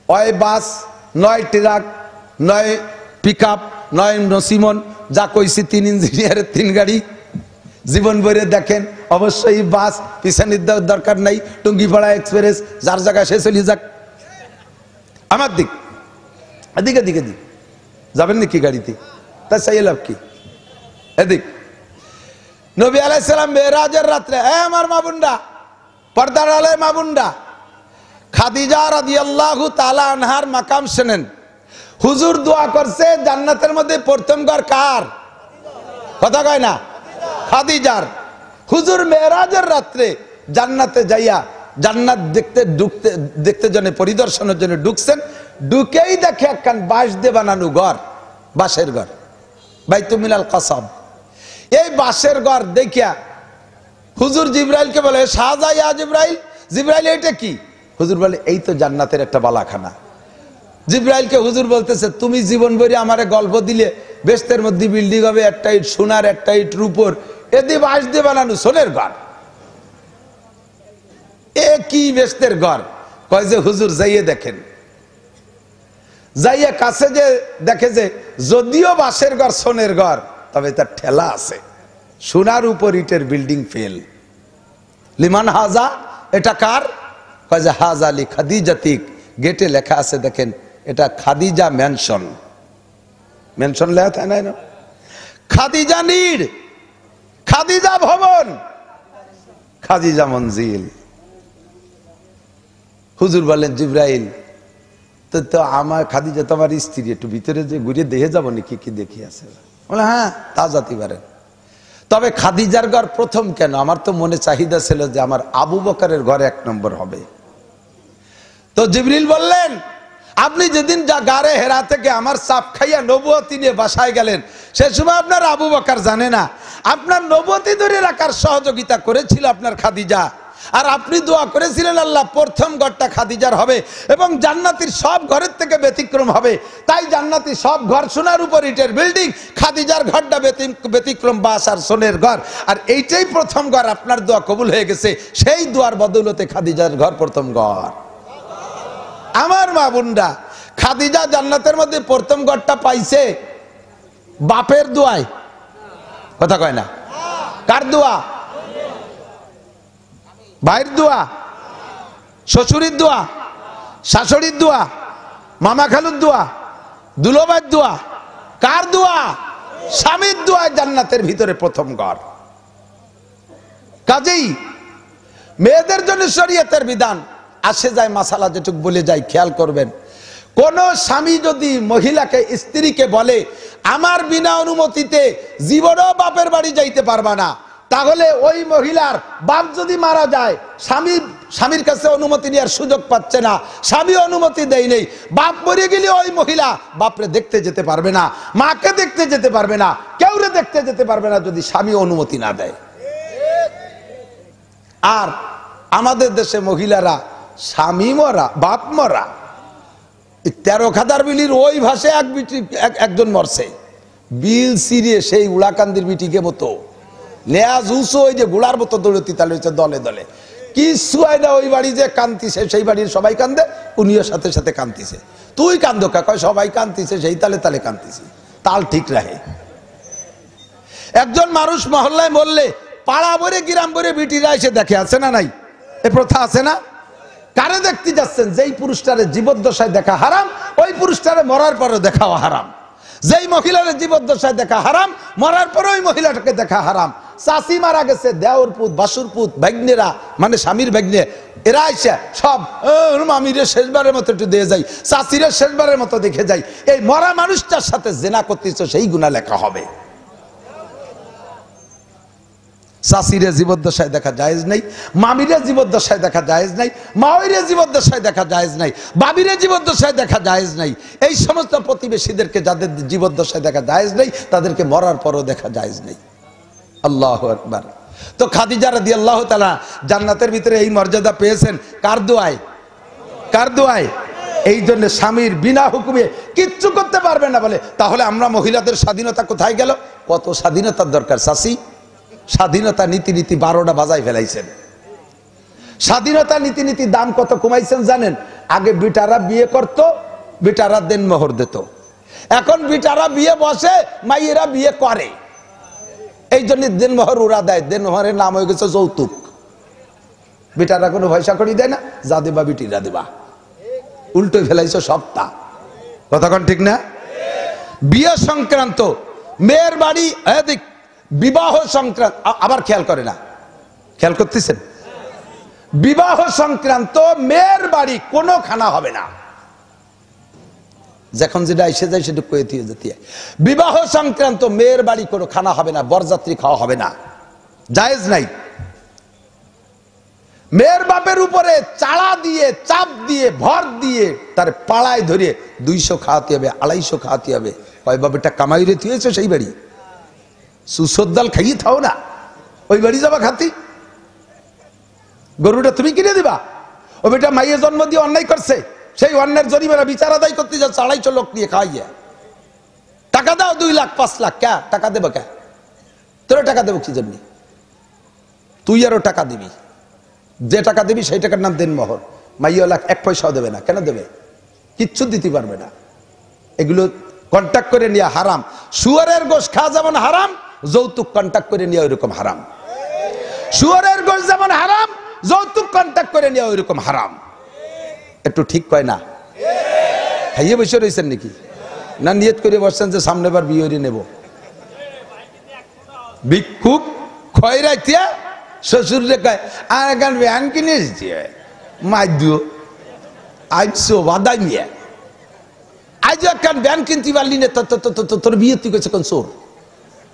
9 বাস, 9 ট্রাক, 9 পিকআপ, 9 নসিমন, যা কইছি 3 ইঞ্জিনিয়ারের 3 গাড়ি। জীবন ভরে দেখেন, অবশ্যই বাস পিছনে দরকার নাই, টুঙ্গিপাড়া এক্সপ্রেস, যার জায়গায় সে চলে যাক। আমার দিক এদিকে দিকে দিক যাবেন নাকি গাড়িতে, তা চাই লাভ কি? এদিক নবী আলাইহিস সালাম মেরাজের রাতে, আমার মা বোনরা, পর্দার আলে মা বোনরা, খাদিজা রাদিয়াল্লাহু তাআলা আনহার মাকাম শুনেন। হুজুর দোয়া করছে জান্নাতের মধ্যে প্রথম ঘর কার? কথা কয় না? খাদিজার। হুজুর মেরাজের রাতে জান্নাতে যাইয়া জান্নাত দেখতে জন্য, পরিদর্শনের জন্য ঢুকছেন। ঢুকেই দেখে একখান বাঁশ দিয়ে বানানো ঘর, বাঁশের ঘর, বাইতুল মিনাল কাসাব। এই বাঁশের ঘর দেখিয়া হুজুর জিব্রাইলকে বলে, শাহজা ইয়া জিব্রাইল, জিব্রাইল এটা কি? হুজুর বলে, এই তো জান্নাতের একটা বালাখানা। জিব্রাইলকে হুজুর বলতেছে, তুমি জীবন ভরে আমারে গল্প দিলে বেস্তের মধ্যে বিল্ডিং হবে, একটা ইট সোনার, একটা ইট রূপোর, এদি বাঁশ দিয়ে বানানো সোনের ঘর, এ কি বেস্তের ঘর? কয় যে হুজুর যাইয়ে দেখেন। যাইয়া কাছে যে দেখে যে যদিও বাঁশের ঘর, সোনের ঘর, তবে তার ঠেলা আছে, সোনার উপর ইটের বিল্ডিং ফেল। লিমান হাজা, এটা কার? কয় যে হাজা লি খাদিজাতিক। গেটে লেখা আছে দেখেন, এটা খাদিজা ম্যানশন। ম্যানশন লেখা থাকে না, খাদিজা নীড়, খাদিজা ভবন, খাদিজা মঞ্জিল। হুজুর বলেন, জিব্রাইল তো আমার খাদিজা তোমার স্ত্রী, একটু ভিতরে যে ঘুরে দেখে যাবো নাকি, কি দেখি আছে? বলে, হ্যাঁ তা যেতে পারেন। তবে খাদিজার ঘর প্রথম কেন? আমার তো মনে চাহিদা ছিল যে আমার আবু বকরের ঘর 1 নম্বর হবে। তো জিবরিল বললেন, আপনি যেদিন গারে হেরা থেকে আমার চাপ খাইয়া নবুয়তি নিয়ে বাসায় গেলেন, সে সময় আপনার আবু বকর জানে না, আপনার নবুয়তি ধরে রাখার সহযোগিতা করেছিল আপনার খাদিজা। আর আপনি দোয়া করেছিলেন আল্লাহ প্রথম ঘরটা খাদিজার হবে এবং জান্নাতের সব ঘরের থেকে ব্যতিক্রম হবে। তাই জান্নাতের সব ঘর সোনার উপর ইটের বিল্ডিং, খাদিজার ঘরটা ব্যতিক্রম, বাস আর সোনের ঘর। আর এইটাই প্রথম ঘর, আপনার দোয়া কবুল হয়ে গেছে। সেই দোয়ার বদৌলতে খাদিজার ঘর প্রথম ঘর। আমার মা বোনরা, খাদিজা জান্নাতের মধ্যে প্রথম ঘরটা পাইছে বাপের দোয়ায়। কথা কয় না? কার দোয়া? ভাইয়ের দোয়া, শ্বশুরের দোয়া, শাশুড়ির দোয়া, মামা খালুর দোয়া, দুলোবাইয়ের দোয়া। কার দোয়া? স্বামীর দোয়া। জান্নাতের ভিতরে প্রথম ঘর। কাজেই মেয়েদের জন্য শরীয়তের বিধান, আসে যায় মাসালা যেটুক বলে যাই, খেয়াল করবেন। কোন স্বামী যদি মহিলাকে, স্ত্রীকে বলে আমার বিনা অনুমতিতে জীবনও বাপের বাড়ি যাইতে পারবা না, তাহলে ওই মহিলার বাপ যদি মারা যায়, স্বামীর কাছে অনুমতি নেওয়ার সুযোগ পাচ্ছে না, স্বামী অনুমতি দেয় নেই, বাপ মরে গেলে ওই মহিলা বাপরে দেখতে যেতে পারবে না, মাকে দেখতে যেতে পারবে না, কেউরে দেখতে যেতে পারবে না যদি স্বামী অনুমতি না দেয়। আর আমাদের দেশে মহিলারা স্বামী মরা, বাপ মরা, 13 খাদার বিলির ওই ভাষে একজন মরছে, বিল সিরিয়ে সেই উড়াকান্দির বিটিকে মতো লেয়াজ উঁচু, ওই যে গোড়ার মতো দৌড়তি তালে হচ্ছে দলে দলে, কিছু হয় না। ওই বাড়ি যে কান্দিছে সেই বাড়ির সবাই কান্দে, উনিও সাথে সাথে কান্দিছে। তুই কান্দো কা? কয় সবাই কান্দিছে, সেই তালে তালে কান্দিছে, তাল ঠিক রাখে। একজন মানুষ মহল্লায় মরলে পাড়া ভরে গ্রাম ভরে বিটিরা এসে দেখে, আছে না নাই? এ প্রথা আছে না? কারে দেখতে যাচ্ছেন? যেই পুরুষটারে জীবদ্দশায় দেখা হারাম, ওই পুরুষটারে মরার পরে দেখাও হারাম। যেই মহিলার জীবদ্দশায় দেখা হারাম, মরার পরে ওই মহিলাটাকে দেখা হারাম। চাষি মারা গেছে, দেওর পুত, বাসুর পুত, ভাগ্নেরা মানে স্বামীর ভাগ্নে, এরা আইসে সব মামিরে শেষবারের মতো একটু দিয়ে যাই, চাষিরে শেষবারের মতো দেখে যাই। এই মরা মানুষটার সাথে জেনা করতেছ, সেই গুনাহ লেখা হবে। চাষিরে জীবদ্দশায় দেখা জায়েজ নাই, মামিরে জীবদ্দশায় দেখা জায়েজ নাই, মাওইরে জীবদ্দশায় দেখা জায়েজ নাই, বাবিরে জীবদ্দশায় দেখা জায়েজ নাই। এই সমস্ত প্রতিবেশীদেরকে যাদের জীবদ্দশায় দেখা জায়েজ নাই, তাদেরকে মরার পরও দেখা জায়েজ নাই। আল্লাহু আকবার। তো খাদিজা রাদিয়াল্লাহু তাআলা জান্নাতের ভিতরে এই মর্যাদা পেয়েছেন কার দোয়ায়? কার দোয়ায়? এই জন্য স্বামীর বিনা হুকুমে কিচ্ছু করতে পারবে না বলে। তাহলে আমরা মহিলাদের স্বাধীনতা কোথায় গেল? কত স্বাধীনতার দরকার চাচি? স্বাধীনতা নীতি 12টা বাজাই ফেলাইছেন। স্বাধীনতা নীতি দাম কত কমাইছেন জানেন? আগে বিটারা বিয়ে করত, বিটারা দেনমোহর দিত, এখন বিটারা বিয়ে বসে, মাইয়েরা বিয়ে করে। এই জন্য দেনমোহর ওরা দেয়, দেনমোহরের নাম হয়ে গেছে যৌতুক। বিটারা কোনো পয়সা করি দেয় না, যা দেবা বিটিরা দেবা, উল্টো ফেলাইছে সবটা। কতক্ষণ ঠিক না? বিয়ে সংক্রান্ত মেয়ের বাড়ি, বিবাহ সংক্রান্ত, আবার খেয়াল করে না, খেয়াল করতেছেন? বিবাহ সংক্রান্ত মেয়ের বাড়ি কোনো খানা হবে না, যখন যেটা এসে যায় সেটা কয়ে দিয়ে যেতে। বিবাহ সংক্রান্ত মেয়ের বাড়ি কোনো খানা হবে না, বরযাত্রী খাওয়া হবে না, জায়েজ নাই। মেয়ের বাপের উপরে চাড়া দিয়ে, চাপ দিয়ে, ভর দিয়ে তার পাড়ায় ধরে 200 খাওয়াতে হবে, 250 খাওয়াতে হবে। ওই বাপেরটা কামাই রে থুয়েছে সেই বাড়ি, সুসদ্দাল খাইয়ে থাও না, ওই বাড়ি যাবা খাতি? গরুটা তুমি কিনে দিবা? ও বেটা মাইয়ে জন্ম দিয়ে অন্যায় করছে, সেই অন্যায়ের জরিমানা বিচার আদায় করতে যাচ্ছে 250 লোক নিয়ে খাওয়াইয়া। টাকা দাও 2 লাখ 5 লাখ, কে টাকা দেবো? কে তোর টাকা দেবো কি জন্য? তুই আরো টাকা দিবি, যে টাকা দিবি সেই টাকার নাম দেনমোহর। মাইয়া লাখ 1 পয়সাও দেবে না। কেন দেবে? কিচ্ছু দিতে পারবে না। এগুলো কন্ট্যাক্ট করে নেওয়া হারাম। শুয়ারের গোশ খাওয়া যেমন হারাম, যৌতুক কন্ট্যাক্ট করে নেওয়া ওইরকম হারাম। শুয়ারের গোশ যেমন হারাম, যৌতুক কন্ট্যাক্ট করে নেওয়া ওইরকম হারাম। একটু ঠিক কয় না? খাইয়ে বসে রয়েছেন নাকি? না নিয়ত করে বসছেন যে সামনেবার বিয়ে নেব? ভিক্ষুক খয়রাইতিয়া শ্বশুর রে কয় আর এখন ভ্যান কিনে এসেছি, মাই দিও আইসো বাদাই নিয়ে আজ একখান ব্যান কিনতে পারলি না, তোর বিয়ে তুই কেছে কোন চোর?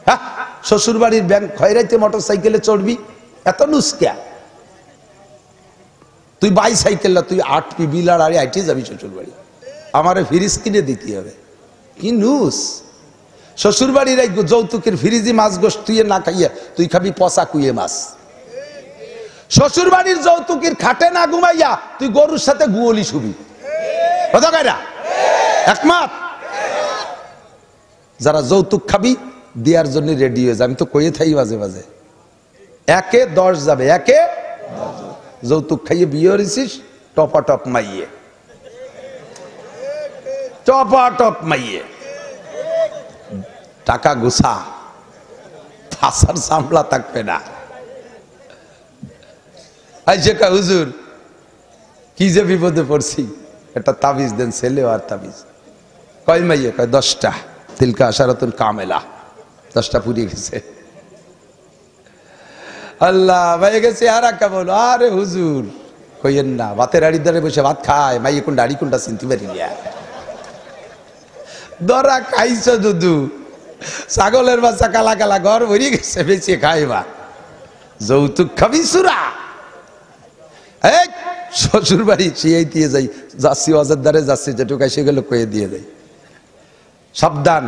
হ্যাঁ, শ্বশুর বাড়ির ব্যান খয়রাইতে মোটর সাইকেলে চড়বি, এত নুসকা? তুই বাইসাইকেল না, তুই 8 বিলার আরে আইটে যাবি শ্বশুর বাড়ি, আমারে ফ্রিজ কিনে দিতে হবে। কি নুস! শ্বশুর বাড়ির এই যৌতুকের ফ্রিজি মাছ গোস তুই না খাইয়া তুই খাবি পচা কুয়ে মাছ। শ্বশুর বাড়ির যৌতুকের খাটে না ঘুমাইয়া তুই গরুর সাথে গুয়লি শুবি। কথা কয় না? একমত? যারা যৌতুক খাবি দেওয়ার জন্য রেডি হয়ে যায়। আমি তো কয়ে থাই মাঝে মাঝে, 1-এ 10 যাবে, 1-এ 10 যাবে। যৌতুক খাইয়ে বিয়ে হয়েছিস, টপাটপ মাইয়ে, টপাটপ মাইয়ে, টাকা গুছা, ফাঁসার সামলা থাকবে না। আইসে কা হুজুর কি যে বিপদে পড়ছি, একটা তাবিজ দেন, ছেলে আর তাবিজ। কয় মাইয়ে? কয় 10টা। তিলকা আশারাতুল কামেলা, 10টা পুড়িয়ে গেছে। আল্লাহ ভাই গেছে। আর কেমন? আরে হুজুর কইয়েন না, ভাতের আড়ি ধরে বসে ভাত খায়, মাইয়ে কোনটা আড়ি কোনটা চিনতে পারি না। ধরা খাইছ দুদু, ছাগলের বাচ্চা কালা কালা ঘর ভরি গেছে, বেঁচে খাইবা, যৌতুক খাবি সুরা। এই শ্বশুর বাড়ি চিয়াই দিয়ে যাই, যাচ্ছি অযোধ্যারে যাচ্ছি, যেটুকু সেগুলো কয়ে দিয়ে যাই। সাবধান,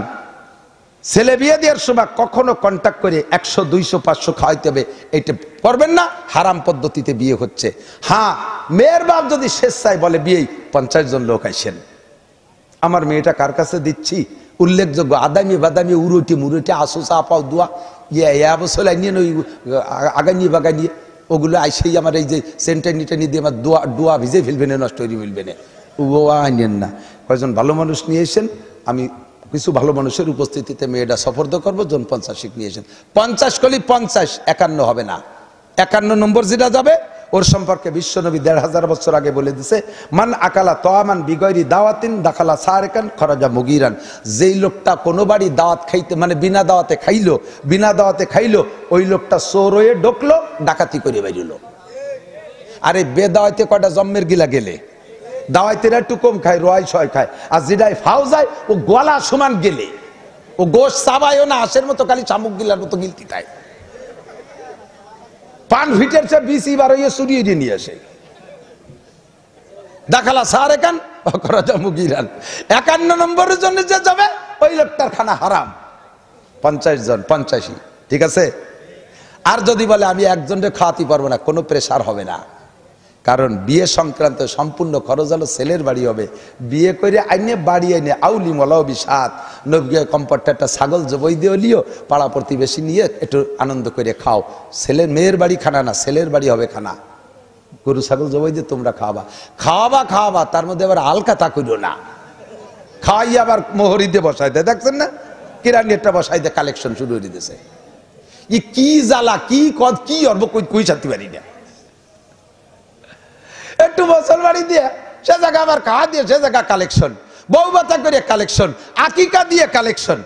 ছেলে বিয়ে দেওয়ার সময় কখনো কন্ট্যাক্ট করে 100, 200, 500 খাওয়াইতে হবে, এইটা করবেন না। হারাম পদ্ধতিতে বিয়ে হচ্ছে। হ্যাঁ, মেয়ের বাপ যদি স্বেচ্ছায় বলে বিয়ে 50 জন লোক আইসেন, আমার মেয়েটা কার কাছে দিচ্ছি, উল্লেখযোগ্য আদামি বাদামি উরুটি মুরুটি আসুসা আপাও দোয়া ইয়া বছর নিয়ে আগানিয়ে বাগানিয়ে ওগুলো আইসেই আমার এই যে সেন্টার নিয়ে দিয়ে আমার দোয়া ভিজে ফেলবে না, নষ্ট করে ফেলবে না, ও আইনেন না। কয়েকজন ভালো মানুষ নিয়ে এসেন, আমি কিছু ভালো মানুষের উপস্থিতিতে মেয়েটা সফর্দ করবো। জন 50 নিয়ে এসেন, 50 কলি 50, 51 হবে না। 51 নম্বর যেটা যাবে, ওর সম্পর্কে বিশ্বনবী 1500 বছর আগে বলে দিছে, মান আকালা তোয়ামান বিগয়রি দাওয়াতিন দাখালা সারেকান খরাজা মুগিরান। যেই লোকটা কোনো বাড়ি দাওয়াত খাইতে, মানে বিনা দাওয়াতে খাইলো, ওই লোকটা চোর হয়ে ঢুকলো, ডাকাতি করে বেরিলো। আরে বেদাওয়াতে কয়টা জন্মের গিলা গেলে, দাওয়াতেরা একটু কম খায়, রয় ছয় খায়, আর যেটাই ফাও যায় ও গলা সমান গেলে, ও গোশ চাবায়ও না, হাঁসের মতো খালি চামুক গিলার মতো গিলতি খায়। পান ফিটের চেয়ে 20 বার হইয়ে চুরিয়ে দিয়ে নিয়ে আসে। দাখালা সারেকান খরাজা মুগিরান। 51 নম্বরের জন্য যে যাবে, ওই লোকটার খানা হারাম। 50 জন 85, ঠিক আছে। আর যদি বলে আমি একজনকে খাওয়াতে পারবো না, কোনো প্রেসার হবে না, কারণ বিয়ে সংক্রান্ত সম্পূর্ণ খরচ হলো ছেলের বাড়ি হবে। বিয়ে করে আইনে বাড়ি আইনে আউলি মলাও বিশাত নব্য কম্পটটা একটা ছাগল জবই দিয়ে লিও, পাড়া প্রতিবেশী নিয়ে একটু আনন্দ করে খাও। ছেলের মেয়ের বাড়ি খানা না, ছেলের বাড়ি হবে খানা। গরু ছাগল জবই দিয়ে তোমরা খাওয়াবা, তার মধ্যে আবার আলকাতা করিও না, খাওয়াই আবার মোহরি দিয়ে বসাই দেয়। দেখছেন না, কিরানি একটা বসাই দিয়ে কালেকশন শুরু করে দিতেছে। কি জ্বালা, কি অর্ব কই ছাড়তে পারি না। একটু মুসলমানি দিয়ে সে জায়গা আবার খাওয়া দিয়ে সে জায়গা কালেকশন, বউ বাতা করে কালেকশন, আকিকা দিয়ে কালেকশন,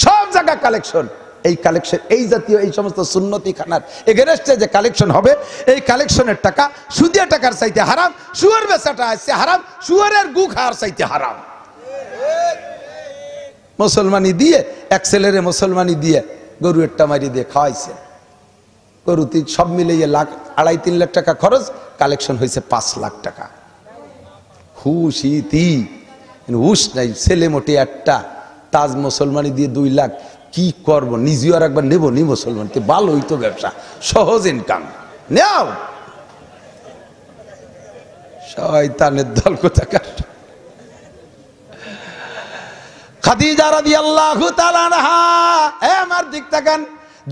সব জায়গা কালেকশন। এই কালেকশন, এই জাতীয় এই সমস্ত সুন্নতি খানার এগেনস্টে যে কালেকশন হবে, এই কালেকশনের টাকা সুদিয়া টাকার চাইতে হারাম, শুয়ার বেচাটা আসছে হারাম, শুয়ারের গু খাওয়ার চাইতে হারাম। মুসলমানি দিয়ে এক ছেলেরে মুসলমানি দিয়ে গরু একটা মারি দিয়ে খাওয়াইছে, গরু সব মিলিয়ে 2.5-3 লাখ টাকা খরচ, কালেকশন হয়েছে 5 লাখ টাকা। হুশ নাই, ছেলে মোটে একটা, তাজ মুসলমানি দিয়ে 2 লাখ, কি করবো, নিজেও আর একবার নেবো নি মুসলমান, ভালো হইতো ব্যবসা, সহজ ইনকাম, নেও। শয়তানের দল কোথাকার। খাদিজা রাদিয়াল্লাহু তাআলা আনহা, আমার দিক তাকান,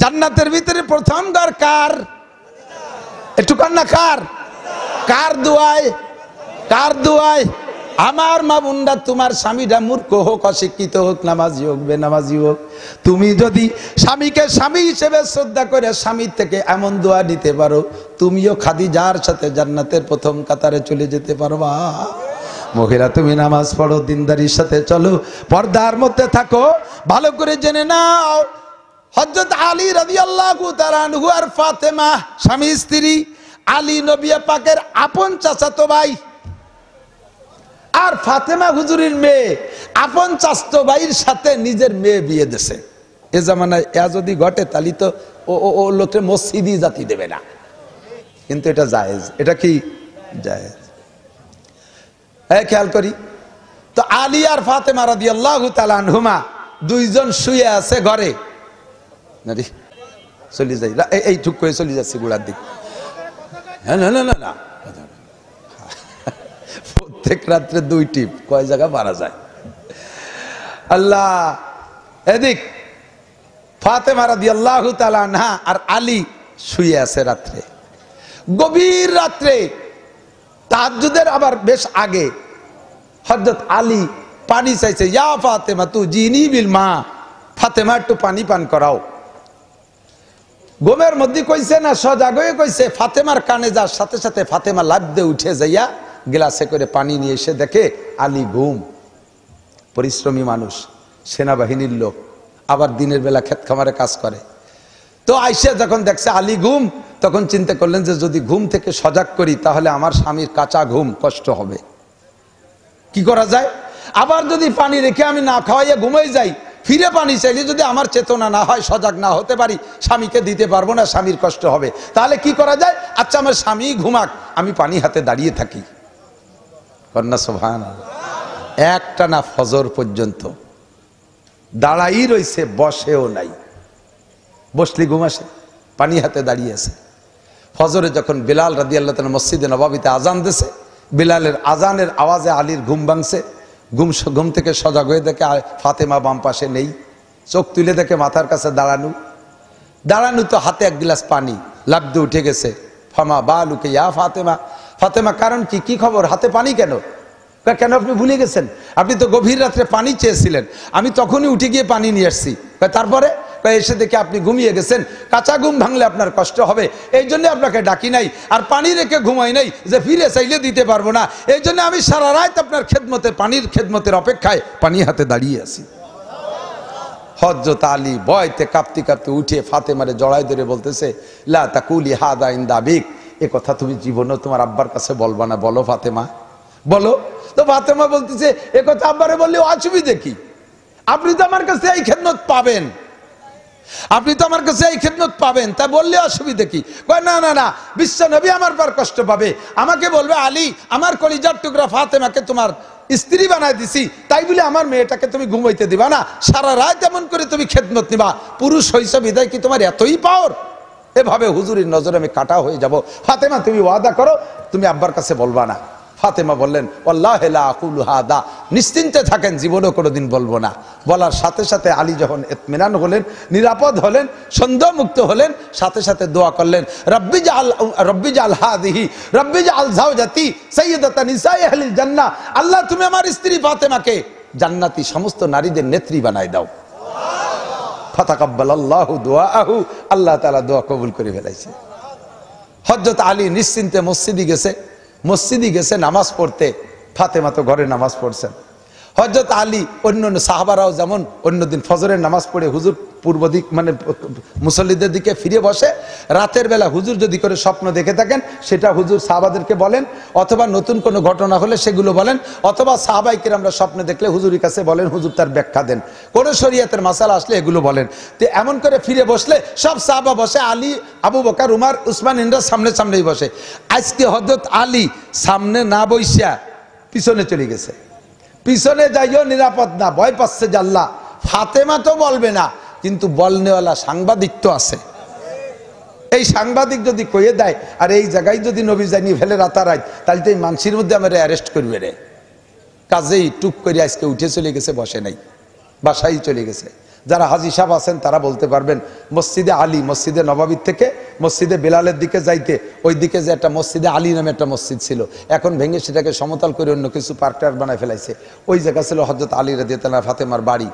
জান্নাতের ভিতরে প্রথম ঘর কার? একটু কান্না, কার দুয়ায়? আমার মা বোনরা, তোমার স্বামীরা মূর্খ হোক, অশিক্ষিত হোক, নামাজি হোক, বেনামাজি হোক, তুমি যদি স্বামীকে স্বামী হিসেবে শ্রদ্ধা করে স্বামীর থেকে এমন দোয়া নিতে পারো, তুমিও খাদিজার সাথে জান্নাতের প্রথম কাতারে চলে যেতে পারবা। মহিলা, তুমি নামাজ পড়ো, দিনদারির সাথে চলো, পর্দার মধ্যে থাকো। ভালো করে জেনে নাও, হযরত আলী রাদিয়াল্লাহু তাআলা আনহু আর ফাতেমা স্বামী স্ত্রী। আলী নবী পাকের আপন চাচাতো ভাই, আর ফাতেমা হুজুরের মেয়ে আপন চাচাতো ভাইয়ের সাথে নিজের মেয়ে বিয়ে দিয়েছে। এ জামানায় যদি ঘটে তাহলে তো ও লোকে মসজিদই জাতি দেবে না, কিন্তু এটা জায়েজ। এটা কি জায়েজ? খেয়াল করি তো, আলী আর ফাতেমা রাদিয়াল্লাহু তাআলা আনহুমা দুইজন শুয়ে আছে ঘরে। চলে যাই, এই টুক করে চলে যাচ্ছে গোড়ার দিক। না, প্রত্যেক রাত্রে 2 টিপ, কয় জায়গা মারা যায়। আল্লাহ, এদিক ফাতেমা রাদিয়াল্লাহু তাআলা আনহা আর আলী শুয়ে আছে রাত্রে, গভীর রাত্রে, তাহাজ্জুদের আবার বেশ আগে। হযরত আলী পানি চাইছে, ইয়া ফাতেমা তু জিনি বিল মা, ফাতেমা একটু পানি পান করাও। ঘুমের মধ্যে কইছে না সজাগ হয়ে কইছে, ফাতেমার কানে যার সাথে সাথে ফাতেমা লাফ দিয়ে উঠে যাইয়া গ্লাসে করে পানি নিয়ে এসে দেখে আলী ঘুম। পরিশ্রমী মানুষ, সেনাবাহিনীর লোক, আবার দিনের বেলা ক্ষেত খামারে কাজ করে। তো আইসা যখন দেখছে আলী ঘুম, তখন চিন্তা করলেন যে যদি ঘুম থেকে সজাগ করি তাহলে আমার স্বামীর কাঁচা ঘুম কষ্ট হবে, কি করা যায়? আবার যদি পানি রেখে আমি না খাওয়াইয়া ঘুমাই যাই, ফিরে পানি চাইলে যদি আমার চেতনা না হয়, সজাগ না হতে পারি, স্বামীকে দিতে পারবো না, স্বামীর কষ্ট হবে। তাহলে কি করা যায়? আচ্ছা আমার স্বামী ঘুমাক, আমি পানি হাতে দাঁড়িয়ে থাকি। কন্যা সুবহানাল্লাহ। একটানা ফজর পর্যন্ত দাঁড়াই রইছে, বসেও নাই। বসলি ঘুম আসে? পানি হাতে দাঁড়িয়ে আছে। ফজরে যখন বিলাল রাদিয়াল্লাহু তাআলা মসজিদে নববীতে আজান দিয়েছে, বিলালের আজানের আওয়াজে আলীর ঘুম ভাঙছে। ঘুম থেকে সজাগ হয়ে দেখে ফাতেমা বাম পাশে নেই। চোখ তুলে দেখে মাথার কাছে দাঁড়ানো তো হাতে এক গ্লাস পানি, লাফ দিয়ে উঠে গেছে। ফামা বালুকে ইয়া ফাতেমা, ফাতেমা কারণ কি, কি খবর, হাতে পানি কেন? কেন আপনি ভুলে গেছেন? আপনি তো গভীর রাত্রে পানি চেয়েছিলেন, আমি তখনই উঠে গিয়ে পানি নিয়ে আসছি। তারপরে এসে দেখে আপনি ঘুমিয়ে গেছেন, কাঁচা ঘুম ভাঙলে আপনার কষ্ট হবে, এই জন্য আপনাকে ডাকি নাই, আর পানি রেখে ঘুমাই নাই যে ফিরে চাইলে দিতে পারবো না, এই জন্য আমি সারা রাত আপনার খেদমতে, পানির খেদমতের অপেক্ষায় পানি হাতে দাঁড়িয়ে আছি। হযরত আলী ভয়তে কাঁপতে কাঁপতে উঠে ফাতেমারে জড়াই ধরে বলতেছে, লা তাকুলি হাদা ইনদা আবিক, এ কথা তুমি জীবনেও তোমার আব্বার কাছে বলবা না, বলো ফাতেমা, বলো। তো ফাতেমা বলতেছে, এ কথা আব্বারে বললে অসুবিধা কি? আপনি তো আমার কাছে এই খেদমত পাবেন, আপনি তো আমার কাছে এই খেদমত পাবেন, তা বললে অসুবিধা কি? কয় না না না, বিশ্ব নবী আমার পর কষ্ট পাবে, আমাকে বলবে আলী আমার কলিজার টুকরা ফাতেমাকে তোমার স্ত্রী বানায় দিছি, তাই বলে আমার মেয়েটাকে তুমি ঘুমাইতে দিবা না, সারা রাত এমন করে তুমি খেদমত নিবা, পুরুষ হইছ বিদায় কি তোমার এতই পাওয়ার? এভাবে হুজুরের নজরে আমি কাটা হয়ে যাব। ফাতেমা তুমি ওয়াদা করো তুমি আব্বার কাছে বলবা না। ফাতেমা বললেন, ওয়াল্লাহি লা আকুলু হাদা, নিশ্চিন্তে থাকেন জীবনেও কোনোদিন বলবো না। বলার সাথে সাথে আলী যখন ইতমিনান হলেন, নিরাপদ হলেন, সন্দেহমুক্ত হলেন, সাথে সাথে দোয়া করলেন, রব্বি জাল হাদিহি রব্বি জাল যাওজাতি সাইয়্যিদাতা নিসাই আহলিল জান্নাহ, আল্লাহ তুমি আমার স্ত্রী ফাতেমাকে জান্নাতি সমস্ত নারীদের নেত্রী বানায় দাও। ফাতাকাব্বালাল্লাহু দুআআহু, আল্লাহ তাআলা দোয়া কবুল করে ফেলাইছে। হযরত আলী নিশ্চিন্তে মসজিদে গেছে নামাজ পড়তে, ফাতেমা তো ঘরে নামাজ পড়ছেন। হযরত আলী অন্যান্য সাহাবারাও যেমন অন্যদিন ফজরের নামাজ পড়ে হুজুর পূর্ব দিক মানে মুসল্লিদের দিকে ফিরে বসে, রাতের বেলা হুজুর যদি করে স্বপ্ন দেখে থাকেন সেটা হুজুর সাহাবাদেরকে বলেন, অথবা নতুন কোনো ঘটনা হলে সেগুলো বলেন, অথবা সাহাবায়ে কেরামরা স্বপ্ন দেখলে হুজুরের কাছে বলেন, হুজুর তার ব্যাখ্যা দেন, কোন শরীয়তের মাসালা আসলে এগুলো বলেন। তো এমন করে ফিরে বসলে সব সাহাবা বসে, আলী, আবু বকর, উমর, উসমান ইনরা সামনেই বসে। আজকে হযরত আলী সামনে না বইসা পিছনে চলে গেছে। পিছনে যাইও নিরাপদ না, ভয় পাচ্ছে যে আল্লাহ, ফাতেমা তো বলবে না, কিন্তু বলনেওয়ালা সাংবাদিক তো আছে, এই সাংবাদিক যদি কইয়ে দেয় আর এই জায়গায় যদি নবী জানিয়ে ফেলে রাতারাত, তাহলে তো এই মানুষের মধ্যে আমার অ্যারেস্ট করবে রে। কাজেই টুক করে আজকে উঠে চলে গেছে, বসে নাই, বাসায় চলে গেছে। যারা হাজী সাহেব আছেন তারা বলতে পারবেন, মসজিদে আলী, মসজিদে নববীর থেকে মসজিদে বেলালের দিকে যাইতে ওই দিকে যে একটা মসজিদে আলী নামে একটা মসজিদ ছিল, এখন ভেঙে সেটাকে সমতল করে অন্য কিছু পার্ক বানায় ফেলাইছে। ওই জায়গা ছিল হযরত আলী রাদিয়াল্লাহু তাআলা ফাতেমার বাড়ি,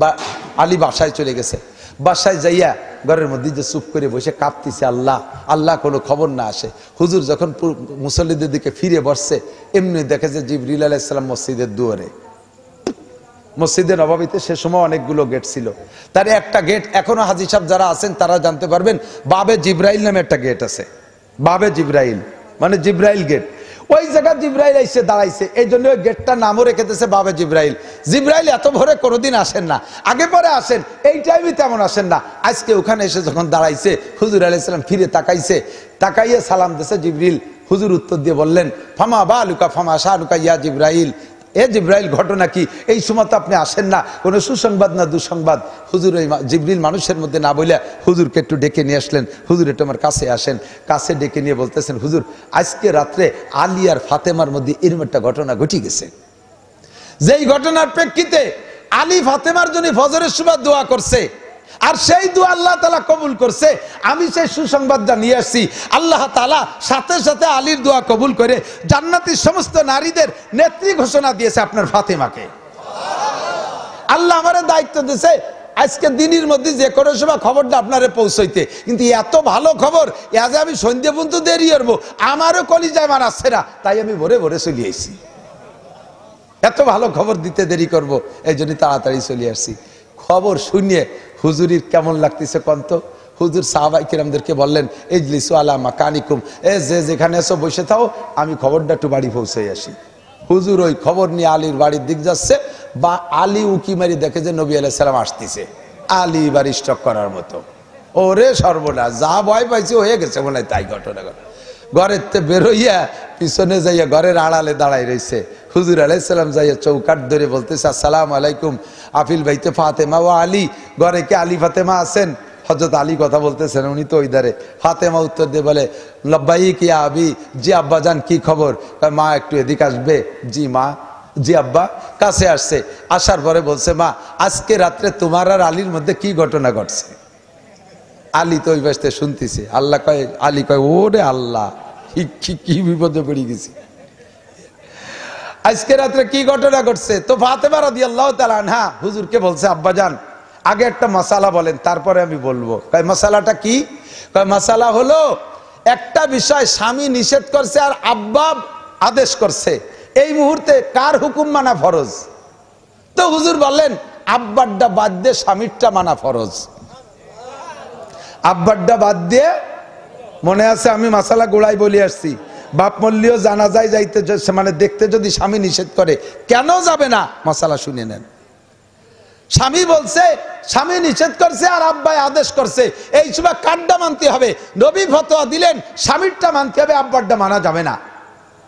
বা আলী বাসায় চলে গেছে। বাসায় যাইয়া ঘরের মধ্যে যে চুপ করে বসে কাঁপতেছে, আল্লাহ কোনো খবর না আসে। হুজুর যখন মুসল্লিদের দিকে ফিরে বসছে, এমনি দেখে যে জিবরিল আলাইহিস সালাম মসজিদের দুয়ারে। মসজিদে নববীতে সে সময় অনেকগুলো গেট ছিল, তার একটা গেট এখনো হাজী সাহেব যারা আছেন তারা জানতে পারবেন, বাবে জিব্রাইল নামে একটা গেট আছে। বাবে জিব্রাইল মানে জিব্রাইল গেট, ওই জায়গা জিব্রাইল এসে দাঁড়াইছে, এই জন্য ওই গেটটার নামও রেখে দিয়েছে বাবে জিব্রাইল। জিব্রাইল এত ভোরে কোনোদিন আসেন না, আগে পরে আসেন, এই টাইমে তেমন আসেন না। আজকে ওখানে এসে যখন দাঁড়াইছে, হুজুর আলাইহিস সালাম ফিরে তাকাইয়ে সালাম দিয়েছে জিবরিল। হুজুর উত্তর দিয়ে বললেন, ফামা বালুকা ফামা শানুকা ইয়া জিব্রাইল, এ জিব্রাইল ঘটনা কি? এই সময় তো আপনি আসেন না, কোনো সুসংবাদ না দুঃসংবাদ? হুজুর ওই জিবরিল মানুষের মধ্যে না বলে হুজুরকে একটু ডেকে নিয়ে আসলেন। হুজুর একটু আমার কাছে আসেন, কাছে ডেকে নিয়ে বলতেছেন, হুজুর আজকে রাত্রে আলী আর ফাতেমার মধ্যে এরকম একটা ঘটনা ঘটে গেছে, যেই ঘটনার প্রেক্ষিতে আলী ফাতেমার জন্য ফজরের সময় দোয়া করছে, আর সেই দোয়া আল্লাহ তাআলা কবুল করছে। আমি সেই সুসংবাদটা নিয়ে আসছি, আল্লাহ তাআলা সাথে সাথে আলীর দোয়া কবুল করে জান্নাতের সমস্ত নারীদের নেত্রী ঘোষণা দিয়েছে আপনার ফাতেমাকে। আল্লাহ আমারে দায়িত্ব দিয়েছে আজকে দিনের মধ্যে যে কোনো সময় খবরটা আপনারে পৌঁছাইতে, কিন্তু এত ভালো খবর আজ আমি সন্ধ্যা পর্যন্ত দেরি করবো, আমারও কলিজায় মানাচ্ছে না, তাই আমি ভোরে ভোরে চলে আসছি। এত ভালো খবর দিতে দেরি করব, এই জন্য তাড়াতাড়ি চলে আসছি। খবর শুনিয়ে হুজুরির কেমন লাগতেছে কন্ত? হুজুর সাহাবায়ে কিরামদেরকে বললেন ইজলিসু আলা মাকানিকুম, যে যেখানে এসো বসে থাও, আমি খবরটা একটু বাড়ি পৌঁছে আসি। হুজুর ওই খবর নিয়ে আলীর বাড়ির দিক যাচ্ছে, বা আলী উকি মারি দেখে যে নবী আলাইহিস সালাম আসতেছে, আলী বাড়ি স্টক করার মতো। ওরে সর্বনাশ, যা ভয় পাইছে হয়ে গেছে মনে হয় তাই ঘটনা। ঘরের তে বেরোইয়া পিছনে যাইয়া ঘরের আড়ালে দাঁড়াই রয়েছে। হুজুর আলাইহিস সালাম যাইয়া চৌকাট ধরে বলতেছে আসসালামু আলাইকুম আফিল বাইতে ফাতেমা ও আলী, ঘরে কি আলী ফাতেমা আছেন? হযরত আলী কথা বলতেছেন, উনি তো ওই ধারে। ফাতেমা উত্তর দিয়ে বলে লব্বাইক ইয়া আবি, জি আব্বা জান কি খবর? মা একটু এদিকে আসবে? জি মা, জি আব্বা। কাছে আসছে, আসার পরে বলছে মা আজকে রাত্রে তোমার আর আলীর মধ্যে কি ঘটনা ঘটছে? আলী তো ওই বাসতে শুনতেছে। আল্লাহ কয়, আলী কয় ওরে আল্লাহ, কি বিপদে পড়ে গেছি, আজকে রাত্রে কি ঘটনা ঘটছে? তো ফাতেমা রাদিয়াল্লাহু তাআলা আনহা হুজুরকে বলছে আব্বা জান আগে একটা মাসালা বলেন, তারপরে আমি বলবো। কয় মাসালাটা কি? কয় মাসালা হলো একটা বিষয় স্বামী নিষেধ করছে আর আব্বা আদেশ করছে, এই মুহূর্তে কার হুকুম মানা ফরজ? তো হুজুর বললেন আব্বারটা বাদ দিয়ে স্বামীরটা মানা ফরজ। আব্বারটা বাদ দিয়ে, মনে আছে আমি মাসালা গোড়াই বলে আসছি, বাপ মল্লিও জানাজায় যাইতে মানে দেখতে যদি স্বামী নিষেধ করে কেন যাবে না? মাসালা শুনে নেন। স্বামী বলছে, স্বামী নিষেধ করছে আর আব্বাই আদেশ করছে, এই সময় কারটা মানতে হবে? নবী ফতোয়া দিলেন স্বামীরটা মানতে হবে, আব্বারটা মানা যাবে না।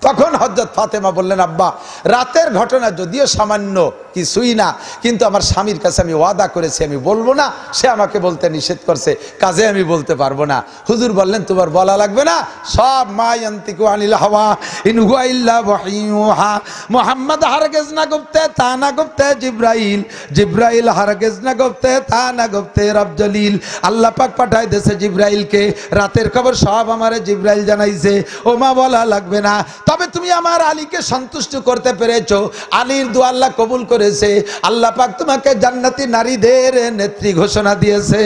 তখন হযরত ফাতেমা বললেন আব্বা রাতের ঘটনা যদিও সামান্য কিছুই না, কিন্তু আমার স্বামীর কাছে আমি ওয়াদা করেছি আমি বলবো না, সে আমাকে বলতে নিষেধ করছে, কাজে আমি বলতে পারবো না। হুজুর বললেন তোমার বলা লাগবে না, সব মা ইয়ান্তিকু আনিল হাওয়া ইন হুয়া ইল্লা ওয়াহয়ুহা, মুহাম্মদ হারগিজ না গুপ্তে তা না গুপ্তে জিবরাইল, জিবরাইল হারগিজ না গুপ্তে তা না গুপ্তে রব জলিল। আল্লাহ পাক পাঠায় দেশে জিবরাইলকে, রাতের খবর সব আমারে জিবরাইল জানাইছে, ও মা বলা লাগবে না। তবে তুমি আমার আলীকে সন্তুষ্ট করতে পেরেছো, আলীর দোয়া আল্লাহ কবুল করেছে, আল্লাহ পাক তোমাকে জান্নাতি নারীদের নেত্রী ঘোষণা দিয়েছে।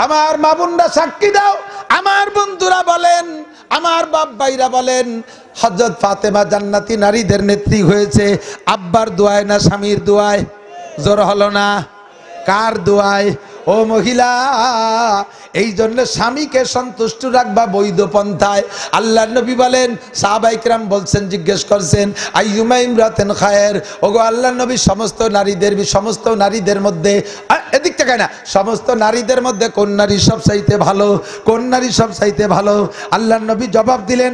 আমার মা বোনরা সাক্ষী দাও, আমার বন্ধুরা বলেন, আমার বাপ ভাইরা বলেন, হযরত ফাতেমা জান্নাতি নারীদের নেত্রী হয়েছে আব্বার দোয়ায় না স্বামীর দোয়ায়? জোর হলো না? কার দোয়ায়? ও মহিলা, এই জন্য স্বামীকে সন্তুষ্ট রাখবা বৈধ পন্থায়। আল্লাহর নবী বলেন, সাহাবায়ে কিরাম বলছেন, জিজ্ঞেস করছেন আইয়ুমা ইমরাতিন খায়ের, ওগো আল্লাহর নবী সমস্ত নারীদের মধ্যে এদিক থেকে না, সমস্ত নারীদের মধ্যে কোন নারী সবচাইতে ভালো? কোন নারী সবচাইতে ভালো? আল্লাহর নবী জবাব দিলেন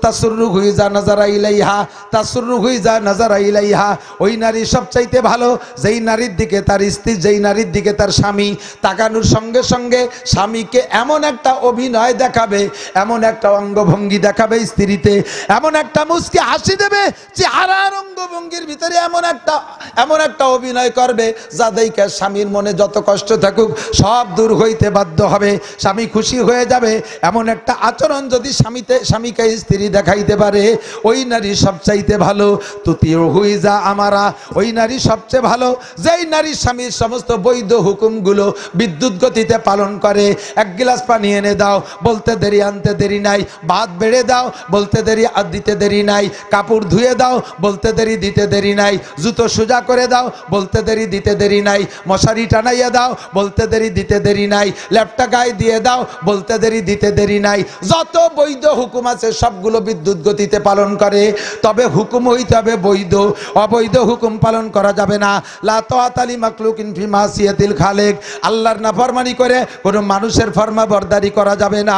তাসুররুহু ইযা নাযারা ইলাইহা, তাসুররুহু ইযা নাযারা ইলাইহা, ওই নারী সবচাইতে ভালো যেই নারীর দিকে তার স্ত্রী, যেই নারীর দিকে তার স্বামী তাকানোর সঙ্গে সঙ্গে স্বামীকে এমন একটা অভিনয় দেখাবে, এমন একটা অঙ্গভঙ্গি দেখাবে স্ত্রীতে, এমন একটা মুচকি হাসি দেবে, চেহারার অঙ্গভঙ্গির ভিতরে এমন একটা অভিনয় করবে যা দেখে স্বামীর মনে যত কষ্ট থাকুক সব দূর হইতে বাধ্য হবে, স্বামী খুশি হয়ে যাবে। এমন একটা আচরণ যদি স্বামীকে স্ত্রী দেখাইতে পারে, ওই নারী সবচাইতে ভালো। তুতিউহু ইযা আমারা, ওই নারী সবচেয়ে ভালো যেই নারী স্বামীর সমস্ত বৈধ হুকুমগুলো বিদ্যুৎ গতিতে পালন করে। এক গ্লাস পানি এনে দাও, বলতে দেরি আনতে দেরি নাই। ভাত বেড়ে দাও, বলতে দেরি দিতে দেরি নাই। কাপড় ধুয়ে দাও, বলতে দেরি দিতে দেরি নাই। জুতো সোজা করে দাও, বলতে দেরি দিতে দেরি নাই। মশারি টানাইয়া দাও, বলতে দেরি দিতে দেরি নাই। ল্যাপটা গায়ে দিয়ে দাও, বলতে দেরি দিতে দেরি নাই। যত বৈধ হুকুম আছে সবগুলো বিদ্যুৎ গতিতে পালন করে, তবে হুকুম হইতে হবে বৈধ, অবৈধ হুকুম পালন করা যাবে না। লা তাআতা লি মাখলুকিন ফি মাসিয়াতিল খালিক, আল্লাহর নাফরমানি করে কোনো মানুষের ফরমাবরদারি করা যাবে না।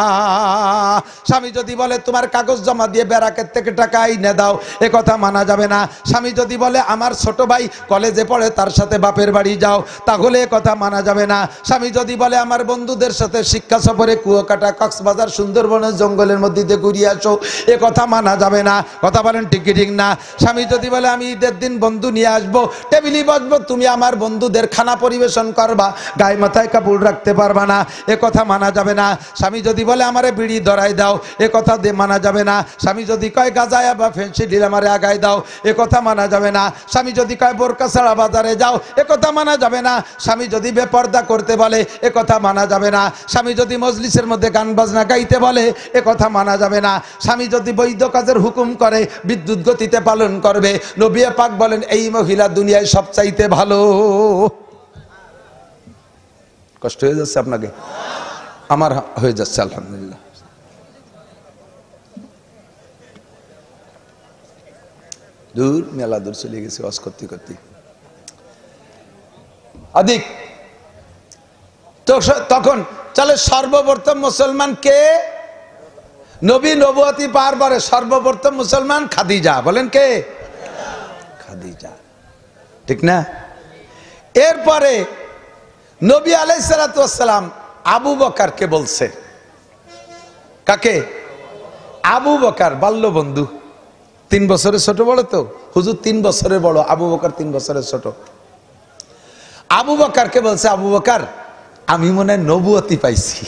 স্বামী যদি বলে তোমার কাগজ জমা দিয়ে ব্যারাকের থেকে টাকা এনে দাও, এ কথা মানা যাবে না। স্বামী যদি বলে আমার ছোট ভাই কলেজে পড়ে তার সাথে বাপের বাড়ি যাও, তাহলে এ কথা মানা যাবে না। স্বামী যদি বলে আমার বন্ধুদের সাথে শিক্ষা সফরে কুয়াকাটা, কক্সবাজার, সুন্দরবনের জঙ্গলের মধ্যে দিয়ে ঘুরিয়ে আসো, এ কথা মানা যাবে না। কথা বলেন ঠিক কি ঠিক না? স্বামী যদি বলে আমি ঈদের দিন বন্ধু নিয়ে আসবো, টেবিলে বসবো, তুমি আমার বন্ধুদের খানা পরিবেশন করবা, গায়ে মাথায় কাপড় রাখতে পারবা না, এ কথা মানা যাবে না। স্বামী যদি বলে আমারে বিড়ি ধরাই দাও, এ কথা মানা যাবে না। স্বামী যদি কয় গাজায়া বা ফেন্সি ঢিল আমারে আগায় দাও, এ কথা মানা যাবে না। স্বামী যদি কয় বোরকা ছাড়া বাজারে যাও, এ কথা মানা যাবে না। স্বামী যদি বেপর্দা করতে বলে, এ কথা মানা যাবে না। স্বামী যদি মজলিসের মধ্যে গান বাজনা গাইতে বলে, এ কথা মানা যাবে না। স্বামী যদি বৈধ কাজের হুকুম করে বিদ্যুৎ গতিতে পালন করবে। নবী পাক বলেন এই মহিলা দুনিয়ায় সবচাইতে ভালো। কষ্ট হয়ে যাচ্ছে আপনাকে? আমার হয়ে যাচ্ছে আলহামদুলিল্লাহ। দূর মেলা দূর চলে গেছে ওয়াজ করতে করতে আদিক। তখন চলে সর্বপ্রথম মুসলমান কে? নবী নবুয়তি পার পরে সর্বপ্রথম মুসলমান খাদিজা। বলেন কে? খাদিজা, ঠিক না? এরপরে নবী আলাইহিস সালাতু ওয়াস সালাম আবু বকরকে বলছে। কাকে? আবু বকর, বাল্য বন্ধু, 3 বছরের ছোট বড় তো, হুজুর 3 বছরের বড়, আবু বকর 3 বছরের ছোট। আবু বকরকে বলছে, আবু বকর আমি মনে হয় নবুয়তি পাইছি।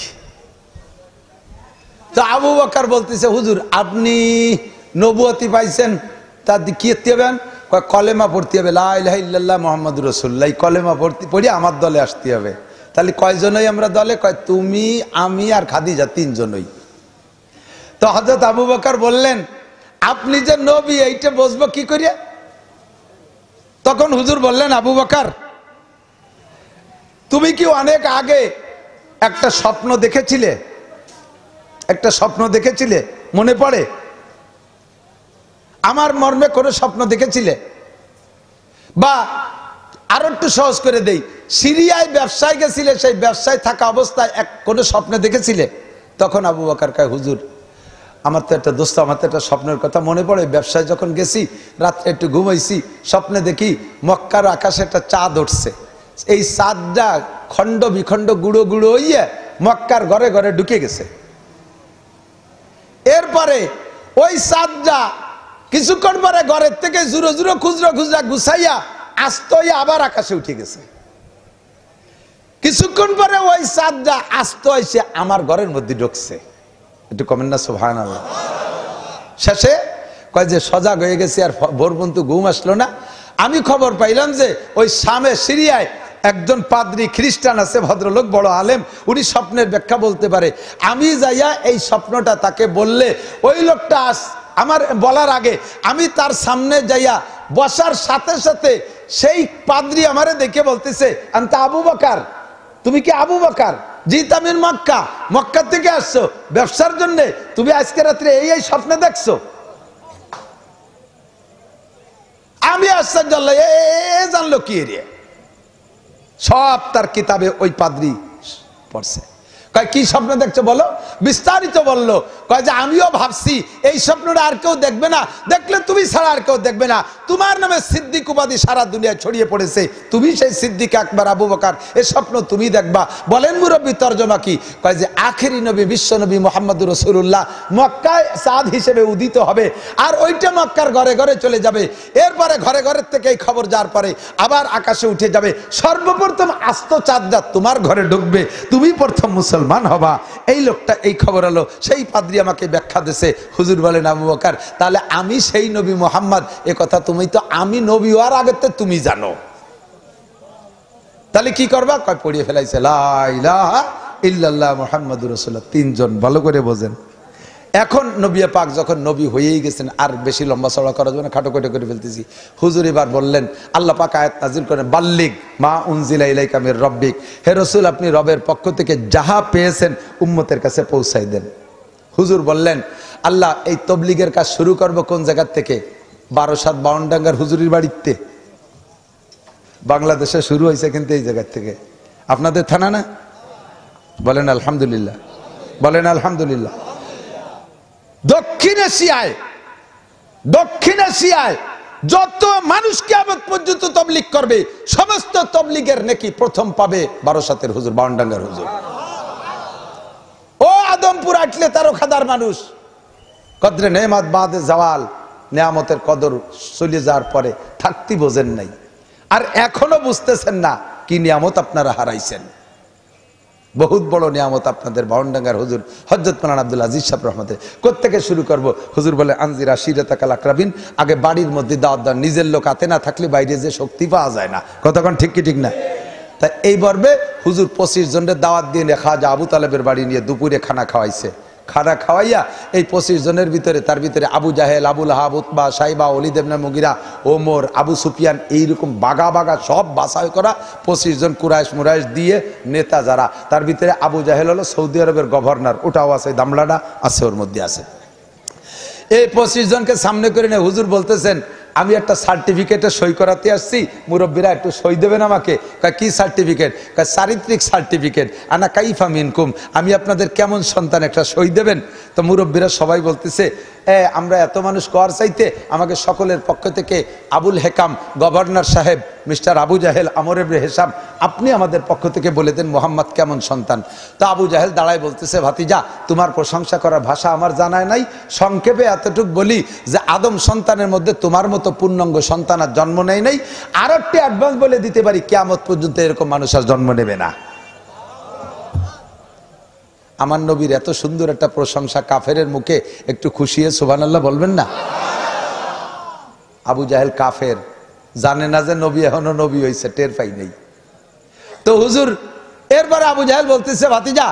তো আবু বকর বলতেছে, হুজুর আপনি নবুয়তি পাইছেন, তা কি হবেন? কলেমা পড়তে হবে, লা ইলাহা ইল্লাল্লাহ মুহাম্মাদুর রাসূলুল্লাহ, এই কলেমা পড়ে আমার দলে আসতে হবে। তাহলে কয়জনই আমরা দলে? কয় তুমি, আমি আর খাদিজা, 3 জনই। তো হযরত আবু বকর বললেন, আপনি যে নবী এইটা বুঝবো কি করে? তখন হুজুর বললেন, আবু বকর তুমি কি অনেক আগে একটা স্বপ্ন দেখেছিলে? একটা স্বপ্ন দেখেছিলে, মনে পড়ে? আমার মর্মে কোনো স্বপ্ন দেখেছিলে? বা আরো একটু সহজ করে দেই, সিরিয়ায় ব্যবসায় গেছিলে, সেই ব্যবসায় থাকা অবস্থায় কোনো স্বপ্ন দেখেছিলে? তখন আবু বকর কয়, হুজুর আমার তো একটা দোস্ত, আমার তো একটা স্বপ্নের কথা মনে পড়ে। ব্যবসায় যখন গেছি, রাত্রে একটু ঘুমাইছি, স্বপ্নে দেখি মক্কার আকাশে একটা চাঁদ উঠছে। এই চাঁদটা খণ্ড বিখণ্ড গুঁড়ো গুঁড়ো হইয়া মক্কার ঘরে ঘরে ঢুকে গেছে। এরপরে ওই চাঁদটা কিছুক্ষণ পরে ঘরের থেকে জুরো জুরো খুচরা খুচরা গুছাইয়া আস্ত হইয়া আবার আকাশে উঠে গেছে। কিছুক্ষণ পরে ওই চাঁদটা আস্ত হয়েছে আমার ঘরের মধ্যে ঢুকছে। একটু কমেন না সুবহানাল্লাহ। শেষে কয় যে সজাগ হয়ে গেছে, আর ভোর পর্যন্ত ঘুম আসলো না। আমি খবর পাইলাম যে ওই শামে সিরিয়ায় একজন পাদ্রী খ্রিস্টান আছে, ভদ্রলোক, বড় আলেম, উনি স্বপ্নের ব্যাখ্যা বলতে পারে। আমি যাইয়া এই স্বপ্নটা তাকে বললে ওই লোকটা আমার বলার আগে আমি তার সামনে যাইয়া বসার সাথে সাথে সেই পাদ্রী আমারে দেখে বলতেছে, আনতা আবু বকর, তুমি কি আবু বকর? জি তামির মক্কা, মক্কা থেকে আসছো ব্যবসার জন্য, তুমি আজকে রাত্রে এই স্বপ্নে দেখছো? আমি আশ্চর্য, জানলো কি এরিয়া? সব তার কিতাবে ওই পাদ্রী পড়ছে। কয় কি স্বপ্ন দেখছো বলো? বিস্তারিত বললো। কয় যে আমিও ভাবছি এই স্বপ্নটা আর কেউ দেখবে না, দেখলে তুমি ছাড়া আর কেউ দেখবে না, তোমার নামে সিদ্দিক উপাধি সারা দুনিয়ায় ছড়িয়ে পড়েছে, তুমি সেই সিদ্দিক আকবর আবু বকর, এই স্বপ্ন তুমি দেখবা। বলেন মুরব্বী তর্জমা কি? কয় যে আখেরি নবী বিশ্ব নবী মুহাম্মদুর রাসূলুল্লাহ মক্কায় চাঁদ হিসেবে উদিত হবে, আর ওইটা মক্কার ঘরে ঘরে চলে যাবে। এরপরে ঘরে ঘরের থেকে এই খবর যাওয়ার পরে আবার আকাশে উঠে যাবে। সর্বপ্রথম আস্ত চাঁদটা তোমার ঘরে ঢুকবে, তুমি প্রথম মুসলমান হবা। এই লোকটা এই খবর হলো, সেই পাদ্রী আমাকে ব্যাখ্যা দিছে। হুজুর বলেন, আবু বকর তাহলে আমি সেই নবী মুহাম্মদ, এ কথা তুমি তো, আমি নবী হওয়ার আগে তো তুমি জানো, তাহলে কি করবা? কয় পড়িয়ে ফেলাইছে লা ইলাহা ইল্লাল্লাহ মুহাম্মাদুর রাসূলুল্লাহ। 3 জন, ভালো করে বোঝেন। এখন নবী পাক যখন নবী হয়েই গেছেন, আর বেশি লম্বা চড়া করার জন্য খাটো খাটো করে ফেলতেছি। হুজুর এবার বললেন, আল্লাহ পাক আয়াত নাজিল করেন, বাল্লিগ মা উনজিলা ইলাইকা মির রাব্বিক, হে রাসূল আপনি রবের পক্ষ থেকে যাহা পেয়েছেন উম্মতের কাছে পৌঁছাই দেন। হুজুর বললেন, আল্লাহ এই তবলিগের কাজ শুরু করব কোন জায়গা থেকে? 12/7 বাউনডাঙ্গার হুজুরির বাড়িতে। বাংলাদেশে শুরু হয়েছে কিন্তু এই জায়গা থেকে। আপনাদের থানা না? বলেন আলহামদুলিল্লাহ, বলেন আলহামদুলিল্লাহ। দক্ষিণ এশিয়ায় যত মানুষ কিয়ামত পর্যন্ত তবলিগ করবে, সমস্ত তবলিগের নেকি প্রথম পাবে 12/7 হুজুর, বাউনডাঙ্গার হুজুর। ও আদমপুর আটলে 13 খাদার মানুষ, কদরে নেয়ামত বাদে জাওয়াল, নেয়ামতের কদর চলে যাওয়ার পরে থাকতে বোঝেন নাই, আর এখনো বুঝতেছেন না কি নিয়ামত আপনারা হারাইছেন। বহুত বড় নিয়ামত আপনাদের বাউনডাঙ্গার হুজুর হযরত মাওলানা আব্দুল আজিজ সাহেব রহমতে। কোত্থেকে শুরু করব? হুজুর বলে, আনজির আশিরাতাকাল আকরাবিন, আগে বাড়ির মধ্যে দাওয়াত দেন, নিজের লোক হাতে না থাকলে বাইরে যে শক্তি পাওয়া যায় না। কতক্ষণ ঠিক কি ঠিক না? তাই এই পর্বে হুজুর 25 জনের দাওয়াত দিয়ে খাজা আবু তালেবের বাড়ি নিয়ে দুপুরে খানা খাওয়াইছে। খানা খাওয়াইয়া এই 25 জনের ভিতরে, তার ভিতরে আবু জাহেল, আবুল আহাব, উতবা, সাইবা, ওলিদ ইবনে মুগিরা, ওমর, আবু সুফিয়ান, এইরকম বাগা বাগা সব বাছাই করা 25 জন কুরাইশ মুরাইশ দিয়ে নেতা যারা। তার ভিতরে আবু জাহেল হলো সৌদি আরবের গভর্নর, ওটাও আছে, দামলাটা আছে, ওর মধ্যে আছে। এই 25 জনকে সামনে করে নিয়ে হুজুর বলতেছেন, আমি একটা সার্টিফিকেটে সই করাতে আসছি, মুরব্বীরা একটু সই দেবেন আমাকে। কি সার্টিফিকেট? চারিত্রিক সার্টিফিকেট। আনা কাইফা মিনকুম, আমি আপনাদের কেমন সন্তান, একটা সই দেবেন। তো মুরব্বীরা সবাই বলতেছে, আমরা এত মানুষ কর চাইতে আমাকে সকলের পক্ষ থেকে আবুল হেকাম গভর্নর সাহেব মিস্টার আবু জাহেল আমর ইবনে হিশাম, আপনি আমাদের পক্ষ থেকে বলে দেন মোহাম্মদ কেমন সন্তান। তো আবু জাহেল দাঁড়ায় বলতেছে, ভাতিজা তোমার প্রশংসা করার ভাষা আমার জানায় নাই, সংক্ষেপে এতটুকু বলি যে আদম সন্তানের মধ্যে তোমার মতো পূর্ণাঙ্গ সন্তান আর জন্ম নেয় নাই। আর একটি অ্যাডভান্স বলে দিতে পারি, কিয়ামত পর্যন্ত এরকম মানুষ আর জন্ম নেবে না। আমার নবীর এত সুন্দর একটা প্রশংসা কাফেরের মুখে একটু খুশি হয়ে সুবহানাল্লাহ বলবেন না? আবু জাহেল কাফের, জানে না যে নবী এখনো নবী হয়েছে, টের পাই নেই। তো হুজুর এরপরে আবু জাহেল বলতেছে, ভাতিজা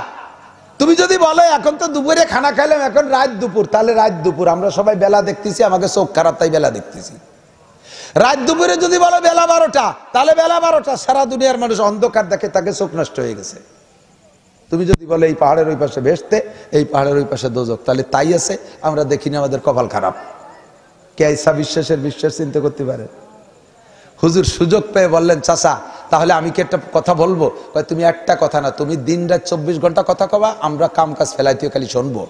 তুমি যদি বলো এখন তো দুপুরে খানা খাইলাম, এখন রাত দুপুর, তাহলে রাত দুপুর, আমরা সবাই বেলা দেখতেছি, আমাকে চোখ খারাপ তাই বেলা দেখতেছি। রাত দুপুরে যদি বলো বেলা 12টা, তাহলে বেলা 12টা, সারা দুনিয়ার মানুষ অন্ধকার দেখে, তাকে চোখ নষ্ট হয়ে গেছে। তুমি যদি বলো এই পাহাড়ের ওই পাশে বেহেশতে, এই পাহাড়ের ওই পাশে দোজখ, তাহলে তাই আছে, আমরা দেখিনি, আমাদের কপাল খারাপ। কে আইসা বিশ্বাসের বিশ্বাস চিন্তা করতে পারে? হুজুর সুযোগ পেয়ে বললেন, চাচা তাহলে আমি কি একটা কথা বলবো? তুমি একটা কথা না, তুমি দিন রাত 24 ঘন্টা কথা কবা, আমরা কাম কাজ ফেলাইতে খালি শুনবো।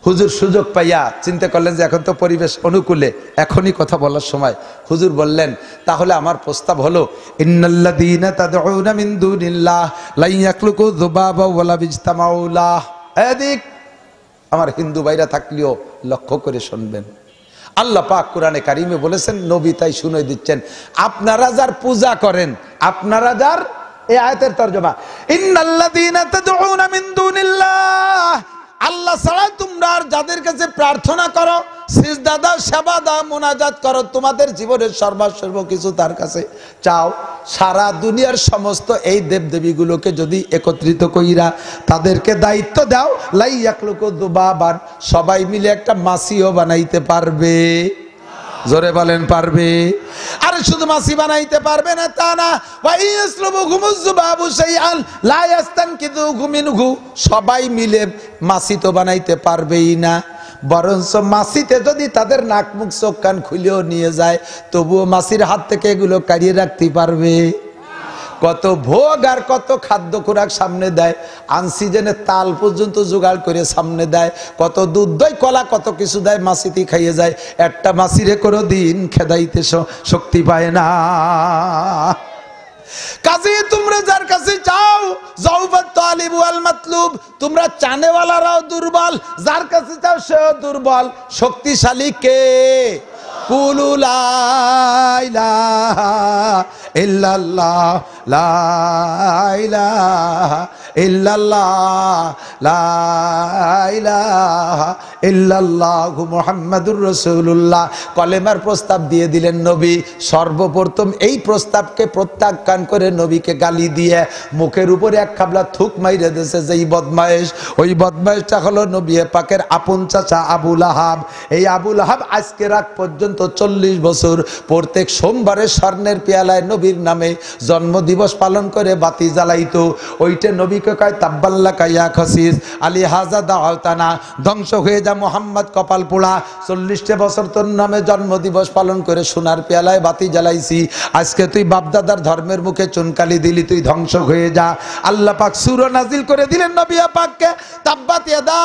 হুজুর সুযোগ পাইয়া চিন্তা করলেন যে এখন তো পরিবেশ অনুকূলে, এখনই কথা বলার সময়। হুজুর বললেন, তাহলে আমার প্রস্তাব হলো, ইন্নাল্লাযীনা তাদউনা মিন দুনিল্লাহ লা ইয়াখলুকু যুবাবা ওয়ালা বিজতামাউ লাহ। এদিক আমার হিন্দু ভাইরা থাকলেও লক্ষ্য করে শুনবেন, আল্লাহ পাক কোরআনে কারিমে বলেছেন, নবী তাই শুনে দিচ্ছেন, আপনারা যার পূজা করেন, আপনারা যার, এই আয়াতের তরজমা, ইন্নাল্লাযীনা তাদউনা মিন দুনিল্লাহ, আল্লাহ ছাড়া তোমরা আর যাদের কাছে প্রার্থনা করো, সিজদা দাও, সেবা দাও, মুনাজাত করো, তোমাদের জীবনের সর্বসর্ব কিছু তার কাছে চাও, সারা দুনিয়ার সমস্ত এই দেবদেবীগুলোকে যদি একত্রিত কইরা তাদেরকে দায়িত্ব দাও, লাই ইয়াখলুকু যুবাবান, সবাই মিলে একটা মাছিও বানাইতে পারবে। জোরে বলেন পারবে? আরে শুধু মাছি বানাইতে পারবে না তা না, ওয়া ইয়াসলুবুহুমুজ যুবাবু শাইআন লা ইয়াস্তানকিযুহু মিনহু, সবাই মিলে মাছি তো বানাইতে পারবেই না, বরঞ্চ মাছিতে যদি তাদের নাক মুখ চোখ কান খুলেও নিয়ে যায়, তবুও মাছির হাত থেকে এগুলো কাড়িয়ে রাখতে পারবে? কত ভোগ আর কত খাদ্য খোরাক সামনে দেয়, আনসিজনে তাল পর্যন্ত জোগাড় করে সামনে দেয়, কত দুধ দই কলা কত কিছু দেয়, মাছিতে খাইয়ে যায়, একটা মাছিরে কোনো দিন খেদাইতে শক্তি পায় না। কাজে তোমরা যার কাছে চাও, যাওফাত তালিব ওয়াল মাতলুব, তোমরা চানেওয়ালারাও দুর্বল, যার কাছে চাও সেও দুর্বল। শক্তিশালী কে? কুলু লা ইলাহা ইল্লাল্লাহ, লা ইলাহা ইল্লাল্লাহ, লা ইলাহা ইল্লাল্লাহু মুহাম্মাদুর রাসূলুল্লাহ। কলেমার প্রস্তাব দিয়ে দিলেন নবী। সর্বপ্রথম এই প্রস্তাবকে প্রত্যাখ্যান করে নবীকে গালি দিয়ে মুখের উপরে এক খাবলা থুক মাইরে দিয়েছে যেই বদমাইশ, ওই বদমাইশটা হলো নবী পাকের আপন চাচা আবুল আহাব। এই আবুল আহাব আজকে রাত পর্যন্ত 40 বছর প্রত্যেক সোমবারে স্বর্ণের পেয়ালায় নবীর নামে জন্মদিবস পালন করে বাতি জ্বালাইতো। ওইটা নবীকে কয় তাব্বাল্লাকা ইয়া খাসিস আলী হাজা দাওয়াতানা, ধ্বংস হয়ে যা মোহাম্মদ কপাল পোড়া, 40 বছর তোর নামে জন্মদিবস পালন করে সোনার পেয়ালায় বাতি জ্বালাইছি, আজকে তুই বাপদাদার ধর্মের মুখে চুনকালি দিলি, তুই ধ্বংস হয়ে যা। আল্লাহ পাক সূরা নাজিল করে দিলেন নবী পাককে, তাব্বাত ইয়াদা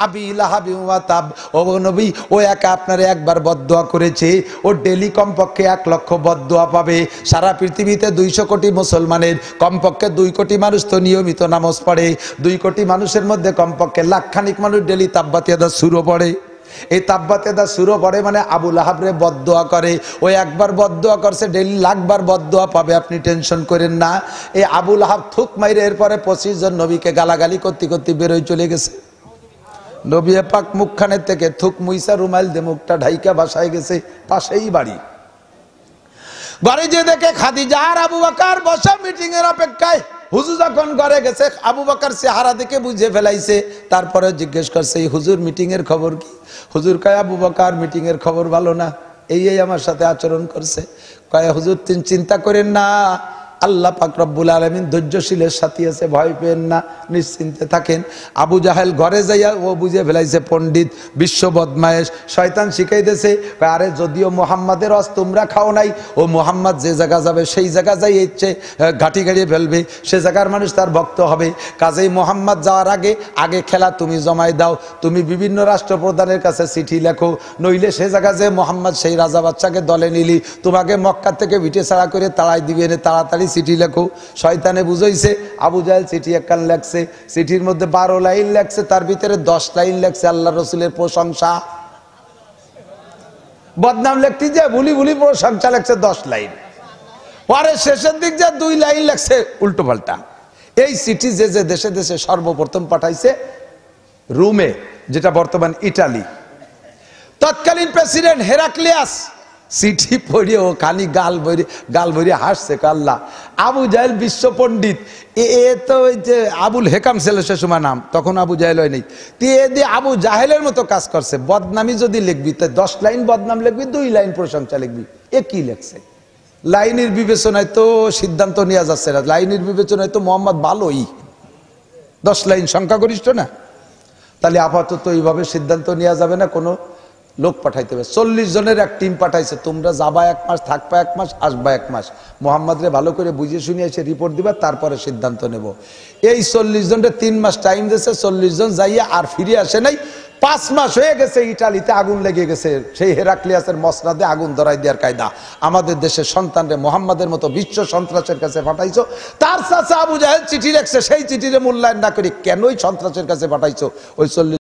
আবি লাহাবি ওয়া তাব। ও নবী, ও একা আপনারে একবার বদদুয়া করেছে, ও ডেলি কমপক্ষে 1 লক্ষ বদদুয়া পাবে। সারা পৃথিবীতে 200 কোটি মুসলমানের কমপক্ষে 2 কোটি মানুষ তো নিয়মিত নামাজ পড়ে, 2 কোটি মানুষের মধ্যে কমপক্ষে লাখখানিক মানুষ ডেলি তাব্বাত ইয়াদা সূরা পড়ে। এই তাব্বাত ইয়াদা সূরা পড়ে মানে আবুল আহাবরে বদদুয়া করে, ওই একবার বদদুয়া করছে, ডেলি লাখবার বদদুয়া পাবে, আপনি টেনশন করেন না। এই আবুল আহাব থুক মাইরে এরপরে 25 জন নবীকে গালাগালি করতে করতে বেরোয় চলে গেছে। নবী পাক মুখখানের থেকে থুক মুইসা রুমাইল দিয়ে মুখটা ঢাইকা বাসায় গেছে, পাশেই বাড়ি। ঘরে যে দেখে খাদিজা আর আবু বকর বসা মিটিং এর অপেক্ষায়, হুজুর যখন ঘরে গেছে আবু বকর চেহারা দেখে বুঝে ফেলাইছে। তারপরে জিজ্ঞেস করছে এই হুজুর মিটিং এর খবর কি? হুজুর কয় আবু বকর মিটিং এর খবর ভালো না, এই আমার সাথে আচরণ করছে। কয় হুজুর চিন্তা করেন না, আল্লাহ পাক রব্বুল আলামিন ধৈর্যশীলের সাথী আছে, ভয় পেন না, নিশ্চিন্তে থাকেন। আবু জাহেল ঘরে যাইয়া ও বুঝে ফেলাইছে পণ্ডিত, বিশ্ব বদমায়েশ, শয়তান শিখাইতেছে আরে যদিও মোহাম্মদের রস তোমরা খাও নাই, ও মোহাম্মদ যে জায়গা যাবে সেই জায়গা যাই ইচ্ছে ঘাটি গাড়িয়ে ফেলবে, সে জায়গার মানুষ তার ভক্ত হবে। কাজেই মোহাম্মদ যাওয়ার আগে খেলা তুমি জমাই দাও, তুমি বিভিন্ন রাষ্ট্রপ্রধানের কাছে চিঠি লেখো, নইলে সে জায়গা যে মোহাম্মদ সেই রাজা বাচ্চাকে দলে নিলি, তোমাকে মক্কা থেকে ভিটে ছাড়া করে তাড়াই দিবে, তাড়াতাড়ি চিঠি লেখো। শয়তানে বুঝাইছে। আবু জাহেল চিঠি একখান লেখছে, চিঠির মধ্যে 12 লাইন লেখছে, তার ভিতরে 10 লাইন লেখছে আল্লাহ রসুলের প্রশংসা। বদনাম লিখতে যে ভুলি ভুলি প্রশংসা লেখছে 10 লাইন, পরে শেষের দিক যে 2 লাইন লেখছে উল্টো পাল্টা। এই চিঠি যে যে দেশে দেশে সর্বপ্রথম পাঠাইছে রোমে, যেটা বর্তমান ইটালি, তৎকালীন প্রেসিডেন্ট হেরাক্লিয়াস চিঠি পড়িয়ে ও খালি গাল ভরিয়ে হাসছে। আল্লাহ, আবু জাহেল বিশ্ব পণ্ডিত, এ তো ওই যে আবুল হেকাম ছিল সে সময় নাম, তখন আবু জাহেল হয় নাই, তুই আবু জাহেলের মতো কাজ করছে। বদনামি যদি লিখবি তাই 10 লাইন বদনাম লিখবি, 2 লাইন প্রশংসা লিখবি, এ কি লেখছে? লাইনের বিবেচনায় তো সিদ্ধান্ত নেওয়া যাচ্ছে না, লাইনের বিবেচনায় তো মোহাম্মদ ভালোই, 10 লাইন সংখ্যাগরিষ্ঠ না, তাহলে আপাতত এইভাবে সিদ্ধান্ত নেওয়া যাবে না, কোনো লোক পাঠাইতে হবে। 40 জনের এক টিম পাঠাইছে, তোমরা যাবা 1 মাস, থাকবা 1 মাস, আসবা 1 মাস, মোহাম্মদরে ভালো করে বুঝিয়ে শুনিয়ে এসে রিপোর্ট দিবা, তারপরে সিদ্ধান্ত নেব। এই 40 জনের 3 মাস টাইম দিয়েছে, 40 জন যাইয়া আর ফিরে আসে নাই। 5 মাস হয়ে গেছে, ইটালিতে আগুন লেগে গেছে, সেই হেরাক্লিয়াসের মসনাদে আগুন ধরাই দেওয়ার কায়দা। আমাদের দেশের সন্তানরে মোহাম্মদের মতো বিশ্ব সন্ত্রাসের কাছে পাঠাইছো, তার চাচা আবু জাহেল চিঠি লিখছে, সেই চিঠিরে মূল্যায়ন না করি কেনই সন্ত্রাসের কাছে পাঠাইছো? ওই 40